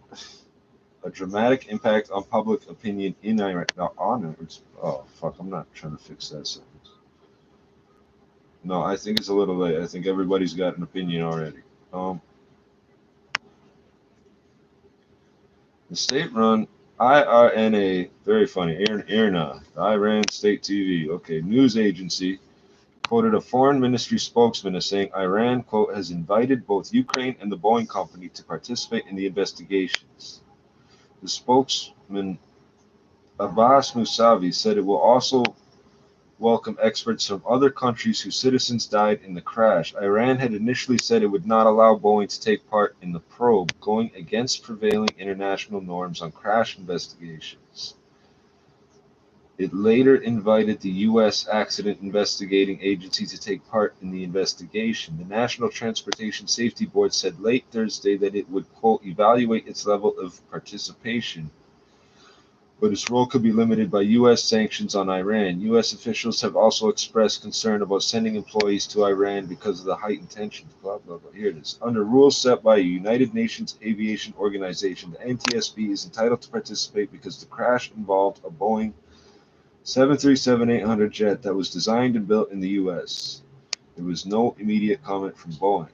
a dramatic impact on public opinion in Iran. Now, oh, fuck, I'm not trying to fix that sentence. No, I think it's a little late. I think everybody's got an opinion already. The state-run IRNA, very funny, IRNA, the Iran State TV, okay, news agency, quoted a foreign ministry spokesman as saying Iran, quote, has invited both Ukraine and the Boeing company to participate in the investigations. The spokesman, Abbas Mousavi, said it will welcome experts from other countries whose citizens died in the crash. Iran had initially said it would not allow Boeing to take part in the probe, going against prevailing international norms on crash investigations. It later invited the U.S. Accident Investigating Agency to take part in the investigation. The National Transportation Safety Board said late Thursday that it would, quote, evaluate its level of participation, but its role could be limited by U.S. sanctions on Iran. U.S. officials have also expressed concern about sending employees to Iran because of the heightened tensions. Blah, blah, blah. Here it is. Under rules set by a United Nations Aviation Organization, the NTSB is entitled to participate because the crash involved a Boeing 737-800 jet that was designed and built in the U.S. There was no immediate comment from Boeing.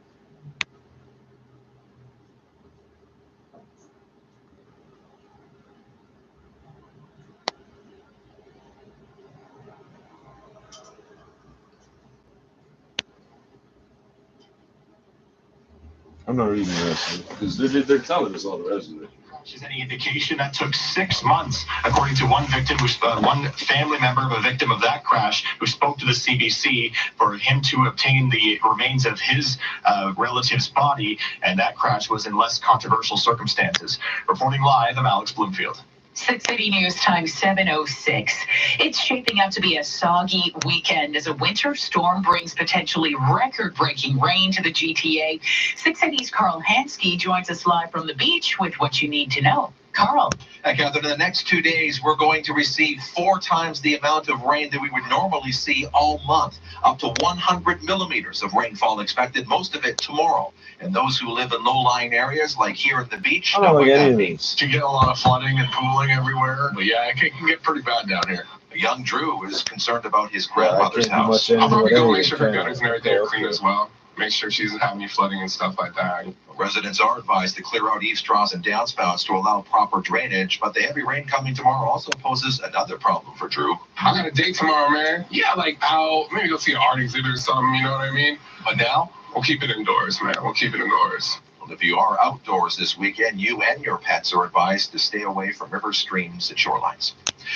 I'm not reading the rest of it because they're telling us all the rest of it. Is any indication that took 6 months, according to one victim, one family member of a victim of that crash, who spoke to the CBC for him to obtain the remains of his relative's body, and that crash was in less controversial circumstances. Reporting live, I'm Alex Bloomfield. 680 News Time 7:06. It's shaping up to be a soggy weekend as a winter storm brings potentially record-breaking rain to the GTA. 680's Carl Hansky joins us live from the beach with what you need to know. Carl. Catherine, in the next 2 days, we're going to receive 4 times the amount of rain that we would normally see all month. Up to 100 millimeters of rainfall expected, most of it tomorrow. And those who live in low-lying areas, like here at the beach, I don't know what that means. You get a lot of flooding and pooling everywhere. But yeah, it can get pretty bad down here. Young Drew is concerned about his grandmother's house. I'll probably go make sure her gutters and everything are clean as well. Make sure she doesn't have any flooding and stuff like that. Residents are advised to clear out eavesdrops and downspouts to allow proper drainage, but the heavy rain coming tomorrow also poses another problem for Drew. I got a date tomorrow, man. Yeah, like out, maybe go see an art exhibit or something, you know what I mean? But now, we'll keep it indoors, man. We'll keep it indoors. Well, if you are outdoors this weekend, you and your pets are advised to stay away from rivers, streams, and shorelines.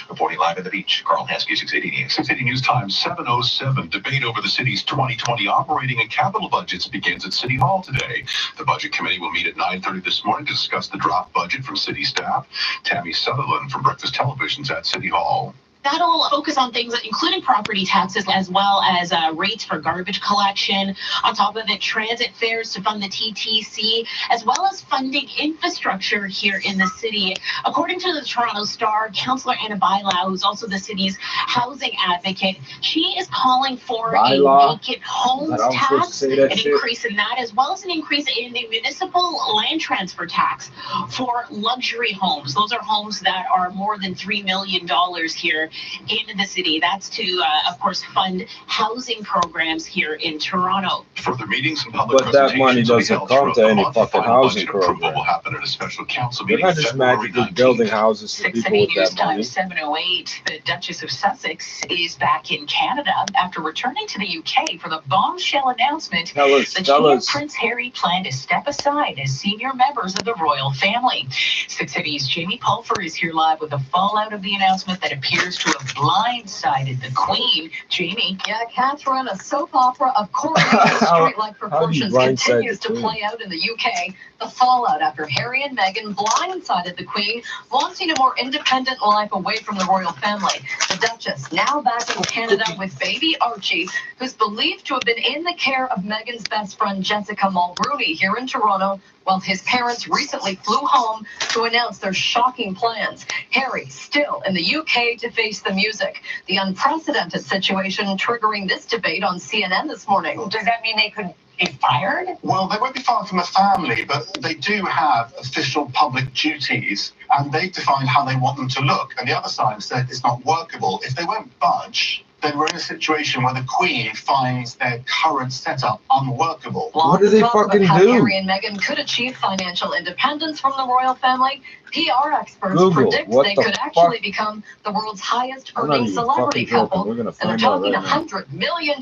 Reporting live at the beach, Carl Hansky, 680 News. 680 News Time 7:07. Debate over the city's 2020 operating and capital budgets begins at City Hall today. The Budget Committee will meet at 9:30 this morning to discuss the draft budget from city staff. Tammy Sutherland from Breakfast Television's at City Hall. That'll focus on things including property taxes as well as rates for garbage collection. On top of it, transit fares to fund the TTC, as well as funding infrastructure here in the city. According to the Toronto Star, Councillor Anna Bailau, who's also the city's housing advocate, she is calling for a vacant homes tax, an increase in that, as well as an increase in the municipal land transfer tax for luxury homes. Those are homes that are more than $3 million here in the city. That's to, of course, fund housing programs here in Toronto. Further meetings and public but that money doesn't come to any fucking housing program. Will happen at a special council They're meeting. not just magically building houses for people with that money. 7:08. The Duchess of Sussex is back in Canada after returning to the UK for the bombshell announcement that Prince Harry planned to step aside as senior members of the royal family. 680's Jamie Pulfer is here live with the fallout of the announcement that appears to have blindsided the Queen. Jamie. Yeah, Catherine, a soap opera of courtroom street-like proportions continues to play out in the UK. The fallout after Harry and Meghan blindsided the Queen, wanting a more independent life away from the royal family. The Duchess now back in Canada with baby Archie, who's believed to have been in the care of Meghan's best friend Jessica Mulrooney here in Toronto, while his parents recently flew home to announce their shocking plans. Harry still in the UK to face the music. The unprecedented situation triggering this debate on CNN this morning. Does that mean they could be fired? Well, they won't be fired from the family, but they do have official public duties, and they've defined how they want them to look. And the other side has said it's not workable. If they won't budge, then we're in a situation where the Queen finds their current setup unworkable. What do they fucking how do? Harry and Meghan could achieve financial independence from the royal family. PR experts Google, predict what they the could fuck? actually become the world's highest I'm not earning even celebrity fucking joking. couple. We're gonna And they're find out talking right now. $100 million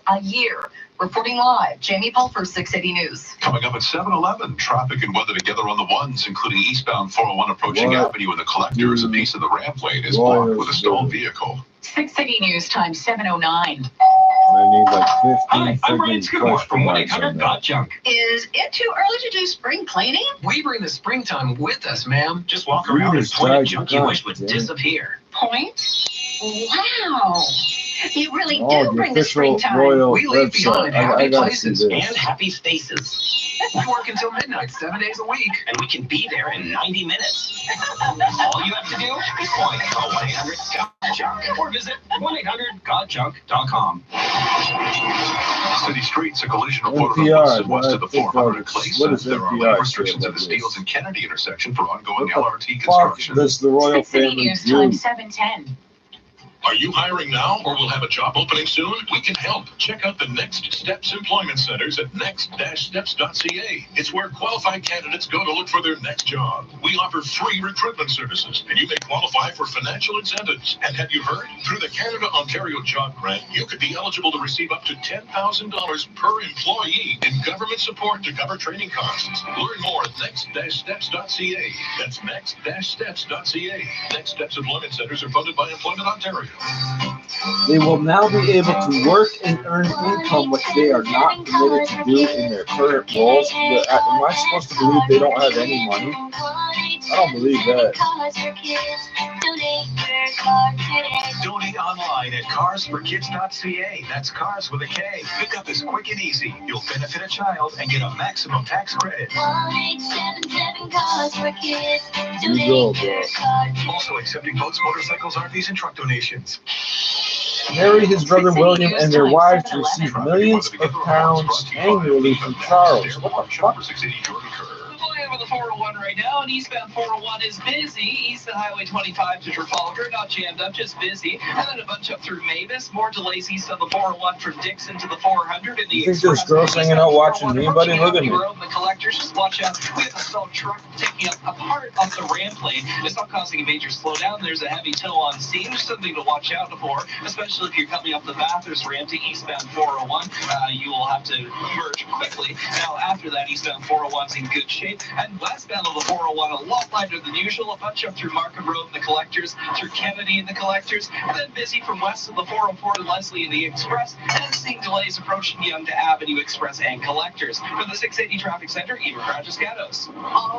a year. Reporting live, Jamie Pulfer, 680 News. Coming up at 7-Eleven, traffic and weather together on the ones, including eastbound 401 approaching What Avenue in the collectors. A piece of the ramp lane is Royals blocked with a stalled do? vehicle. 680 News Time 7:09. I need like 15 I'm Ryan freaking Skidmore from question marks 1-800 on Got that. Junk. Is it too early to do spring cleaning? We bring the springtime with us, ma'am. Just walk You around and just point at tried junk to you cut, wish would Jay. disappear. Point? Wow. You really Oh, do the bring the official springtime. Royal We leave website. behind I happy gotta see places this. and happy faces. We work until midnight, 7 days a week, and we can be there in 90 minutes. All you have to do is point and call 1-800-GOT-JUNK or visit 1-800-GOTJUNK.com. City Streets, a collision reported on NPR, Wilson west of the I think 400 that's- Place. what is There are NPR lane restrictions say at the about Steeles this? and Kennedy intersection for ongoing What LRT the fuck construction. does the Royal 680 family News Time do? 7:10. Are you hiring now or will have a job opening soon? We can help. Check out the Next Steps Employment Centers at next-steps.ca. It's where qualified candidates go to look for their next job. We offer free recruitment services, and you may qualify for financial incentives. And have you heard? Through the Canada-Ontario Job Grant, you could be eligible to receive up to $10,000 per employee in government support to cover training costs. Learn more at next-steps.ca. That's next-steps.ca. Next Steps Employment Centers are funded by Employment Ontario. They will now be able to work and earn income, which they are not permitted to do in their current roles. Am I supposed to believe they don't have any money? I don't believe that. Donate online at carsforkids.ca. That's cars with a K. Pickup is quick and easy. You'll benefit a child and get a maximum tax credit. You go, bro. Also accepting boats, motorcycles, RVs, and truck donations. Harry, his brother William, and their wives receive millions of pounds annually from Charles. What the fuck? Over the 401 right now, and eastbound 401 is busy. East of Highway 25 to Trafalgar, not jammed up, just busy. And then a bunch up through Mavis. More delays east of the 401 from Dixon to the 400. And the You think this girl's hanging out watching me, buddy? Look at me. The collectors, just watch out. We have a stalled truck taking up a part of the ramp lane. It's not causing a major slowdown. There's a heavy tow on scene. There's something to watch out for, especially if you're coming up the Bathurst ramp to eastbound 401. You will have to merge quickly. Now, after that, eastbound 401's in good shape. And westbound of the 401, a lot lighter than usual. A bunch up through Markham Road and the collectors, through Kennedy and the collectors, and then busy from west of the 404 to Leslie and the Express, and seeing delays approaching Yonge Avenue Express and collectors. For the 680 Traffic Center, Eva Rajascatos.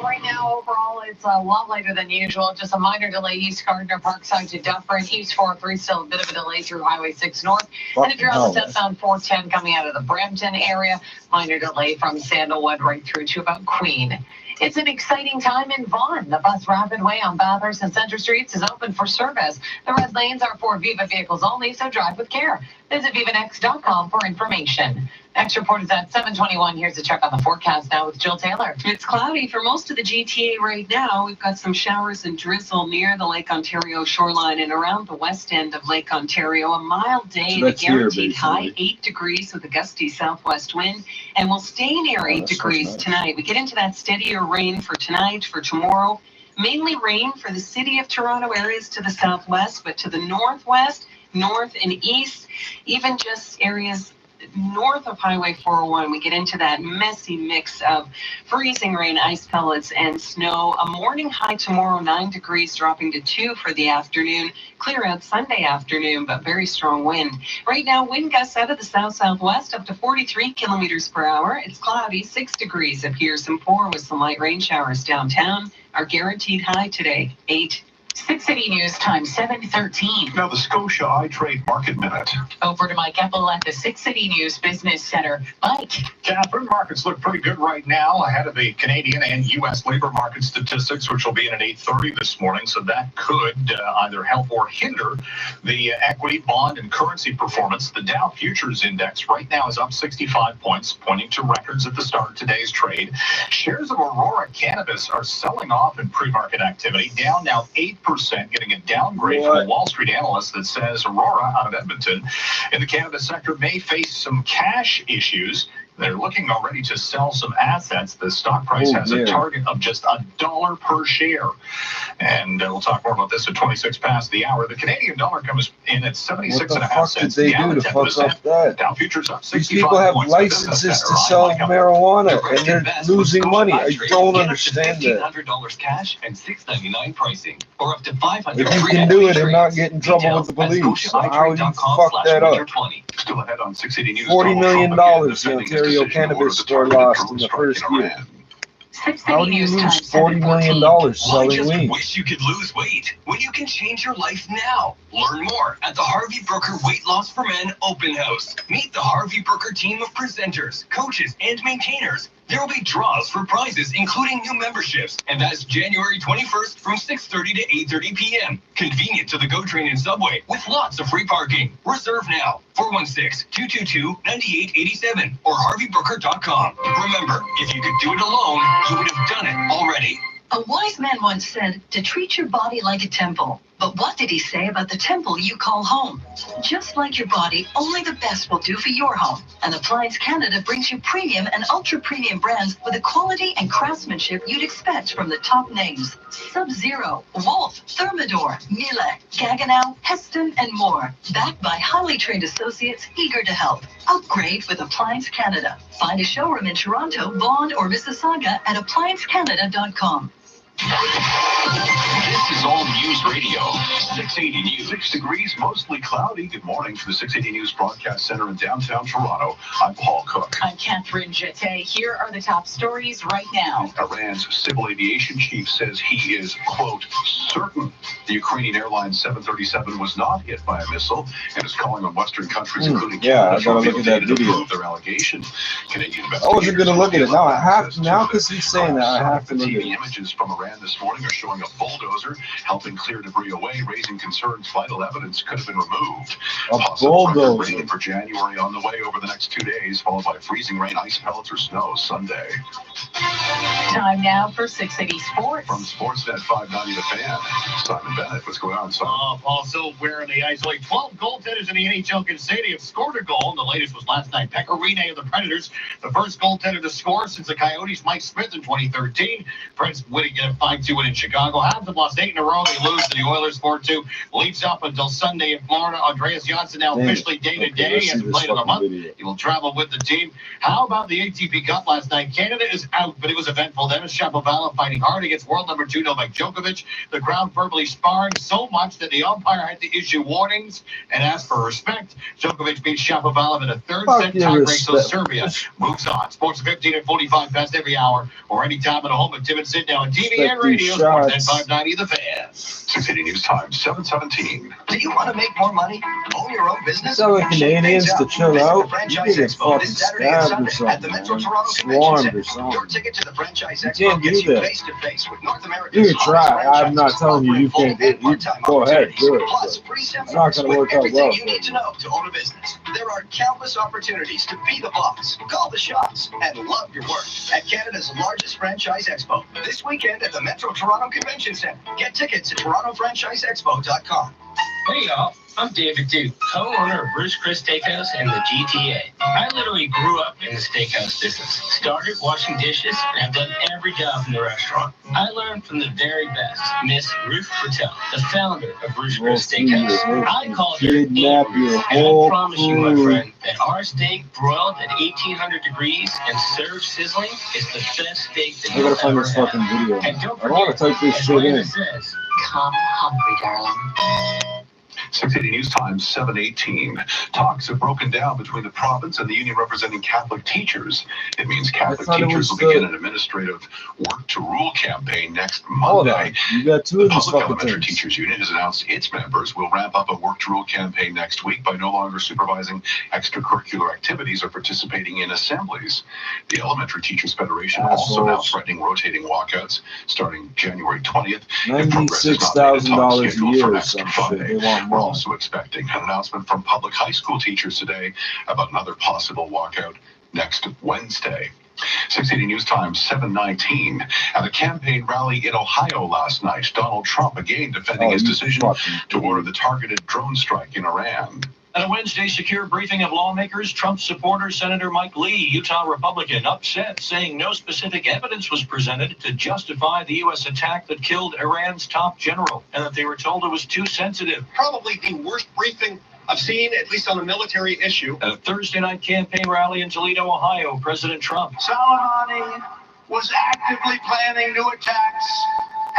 Right now, overall, it's a lot later than usual. Just a minor delay east Gardner Parkside to Dufferin. East 403, still a bit of a delay through Highway 6 North. And if you're on the southbound 410 coming out of the Brampton area, minor delay from Sandalwood right through to about Queen. It's an exciting time in Vaughan. The Bus Rapid Way on Bathurst and Center Streets is open for service. The red lanes are for Viva vehicles only, so drive with care. Visit vivanext.com for information. Next report is at 7:21. Here's a check on the forecast now with Jill Taylor. It's cloudy for most of the GTA right now. We've got some showers and drizzle near the Lake Ontario shoreline and around the west end of Lake Ontario. A mild day, So the that's here, guaranteed high basically. 8 degrees with a gusty southwest wind, and we'll stay near 8 degrees tonight. We get into that steadier rain for tonight, for tomorrow. Mainly rain for the city of Toronto areas to the southwest, but to the northwest, north and east, even just areas north of Highway 401, we get into that messy mix of freezing rain, ice pellets, and snow. A morning high tomorrow, 9 degrees, dropping to 2 for the afternoon. Clear out Sunday afternoon, but very strong wind. Right now, wind gusts out of the south-southwest up to 43 kilometers per hour. It's cloudy, 6 degrees up here, some 4 with some light rain showers downtown. Our guaranteed high today, 8. 680 News Time 7:13. Now the Scotia iTrade Market Minute. Over to Mike Epple at the 680 News Business Center. Mike. Catherine, markets look pretty good right now ahead of the Canadian and U.S. labor market statistics, which will be in at 8:30 this morning. So that could either help or hinder the equity, bond, and currency performance. The Dow Futures Index right now is up 65 points, pointing to records at the start of today's trade. Shares of Aurora Cannabis are selling off in pre-market activity, down now 8%, getting a downgrade from a Wall Street analyst that says Aurora out of Edmonton in the cannabis sector may face some cash issues. They're looking already to sell some assets. The stock price has a target of just $1 per share. And we'll talk more about this at 26 past the hour. The Canadian dollar comes in at 76.5 cents. What the fuck did they do to fuck up that? Dow futures up 65 These people have points. licenses to sell marijuana, and they're losing money. I don't understand that. $1,500 cash and $6.99 pricing, or up to $500. If you can do it and not get in trouble with the police, so how you fuck that up? Still ahead on 680 News. $40 million the Ontario Cannabis Store lost in the first year. How do you lose $40 million selling weed? Wish you could lose weight when you can change your life now. Learn more at the Harvey Brooker Weight Loss for Men Open House. Meet the Harvey Brooker team of presenters, coaches, and maintainers. There will be draws for prizes, including new memberships, and that's January 21st from 6:30 to 8:30 p.m. Convenient to the GO Train and subway with lots of free parking. Reserve now, 416-222-9887 or harveybrooker.com. Remember, if you could do it alone, you would have done it already. A wise man once said to treat your body like a temple. But what did he say about the temple you call home? Just like your body, only the best will do for your home. And Appliance Canada brings you premium and ultra-premium brands with the quality and craftsmanship you'd expect from the top names. Sub-Zero, Wolf, Thermador, Miele, Gaggenau, Heston, and more. Backed by highly trained associates eager to help. Upgrade with Appliance Canada. Find a showroom in Toronto, Vaughan, or Mississauga at appliancecanada.com. This is All News Radio, 680 News. 6 degrees, mostly cloudy. Good morning from the 680 News Broadcast Center in downtown Toronto. I'm Paul Cook. I'm Catherine Jeté. Here are the top stories right now. Iran's civil aviation chief says he is, quote, certain the Ukrainian Airlines 737 was not hit by a missile and is calling on Western countries, including Canada, I gotta look at that video. Their allegation. Canadian I wasn't gonna look at it. Now I have to. Now because he's saying that, I have to look at it. Images from Iran this morning are showing a bulldozer helping clear debris away, raising concerns vital evidence could have been removed. A bulldozer. Rain for January on the way over the next 2 days, followed by freezing rain, ice pellets, or snow Sunday. Time now for 680 Sports. From Sportsnet 590 The Fan, Simon Bennett. What's going on, Simon? Also, where in the ice, only 12 goaltenders in the NHL can say they have scored a goal. And the latest was last night. Pekka Rinne of the Predators, the first goaltender to score since the Coyotes' Mike Smith in 2013. Preds winning a 5-2 win in Chicago. Habs have lost 8 in a row. They lose to the Oilers 4-2. Leads up until Sunday in Florida. Andreas Janssen now officially day-to-day. He hasn't played in a month. He will travel with the team. How about the ATP Cup last night? Canada is out, but it was eventful. Denis Shapovalov fighting hard against world number 2 Novak Djokovic. The crowd verbally sparring so much that the umpire had to issue warnings and ask for respect. Djokovic beat Shapovalov in a third-set tiebreak, so Serbia moves on. Sports 15 and 45 past every hour or anytime at home at Tim and Sid now on TV and radio. Sportsnet 590 The Fan. 680 News Time, 7:17. Do you want to make more money? Own your own business? Telling Canadians to chill out. You get fucking stabbed or something, man. Swarmed or something. Your ticket to the Franchise You Expo can't gets do you that. face to face with North You America's can try. I'm not telling you you can't do it. You go ahead, do it. Plus, But free it's seminars not going to work with out everything well you for need to you. know to own a business. There are countless opportunities to be the boss, call the shots, and love your work at Canada's largest franchise expo this weekend at the Metro Toronto Convention Center. Get tickets at TorontoFranchiseExpo.com. Hey y'all, I'm David Duke, co-owner of Bruce Chris Steakhouse and the GTA. I literally grew up in the steakhouse business. Started washing dishes and have done every job in the restaurant. I learned from the very best, Miss Ruth Patel, the founder of Bruce Chris Steakhouse. I called her Kidnap your and I whole promise you, my food. friend, that our steak broiled at 1800 degrees and served sizzling is the best steak that I you'll gotta find ever this have. fucking video. And don't I want to type this as shit Miranda in. says, come hungry, darling. 680 News Time, 7:18. Talks have broken down between the province and the union representing Catholic teachers. It means Catholic thought it teachers was will begin the- an administrative work to rule campaign next Hold on. Monday. You got two The of these Public fucking Elementary things. Teachers Union has announced its members will ramp up a work to rule campaign next week by no longer supervising extracurricular activities or participating in assemblies. The Elementary Teachers Federation also now Assholes. threatening rotating walkouts starting January 20th. if progress is not made at top $96,000 a scheduled year for or next some shit. Friday. They want We're more. also expecting an announcement from public high school teachers today about another possible walkout next Wednesday. 680 News Time, 7:19. At a campaign rally in Ohio last night, Donald Trump again defending his decision to order the targeted drone strike in Iran. At a Wednesday secure briefing of lawmakers, Trump supporter Senator Mike Lee, Utah Republican, upset, saying no specific evidence was presented to justify the U.S. attack that killed Iran's top general, and that they were told it was too sensitive. Probably the worst briefing I've seen, at least on a military issue. At a Thursday night campaign rally in Toledo, Ohio, President Trump. Soleimani was actively planning new attacks,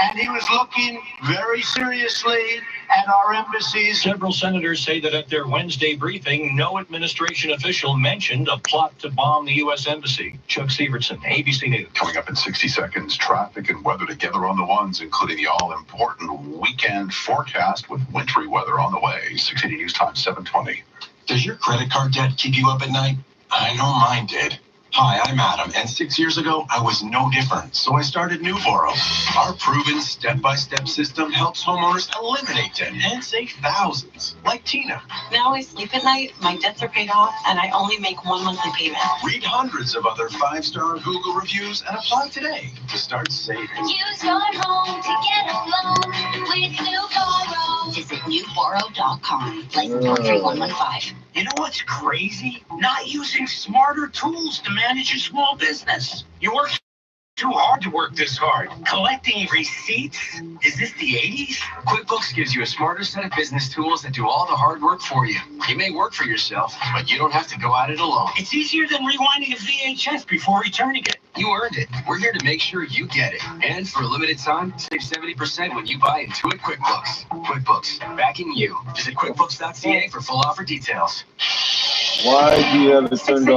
and he was looking very seriously at our embassies. Several senators say that at their Wednesday briefing, no administration official mentioned a plot to bomb the U.S. Embassy. Chuck Severson, ABC News. Coming up in 60 seconds, traffic and weather together on the ones, including the all-important weekend forecast with wintry weather on the way. 680 News Time, 720. Does your credit card debt keep you up at night? I know mine did. Hi, I'm Adam, and 6 years ago, I was no different, so I started Nuvoro. Our proven step-by-step system helps homeowners eliminate debt and save thousands, like Tina. Now I sleep at night, my debts are paid off, and I only make one monthly payment. Read hundreds of other 5-star Google reviews and apply today to start saving. Use your home to get a loan with Nuvoro. Visit newborrow.com. License 13115. You know what's crazy? Not using smarter tools to manage your small business. You work too hard to work this hard. Collecting receipts? Is this the 80s? QuickBooks gives you a smarter set of business tools that do all the hard work for you. You may work for yourself, but you don't have to go at it alone. It's easier than rewinding a VHS before returning it. You earned it. We're here to make sure you get it. And for a limited time, save 70% when you buy Intuit QuickBooks. QuickBooks, backing you. Visit QuickBooks.ca for full offer details. Why do you have it turned off?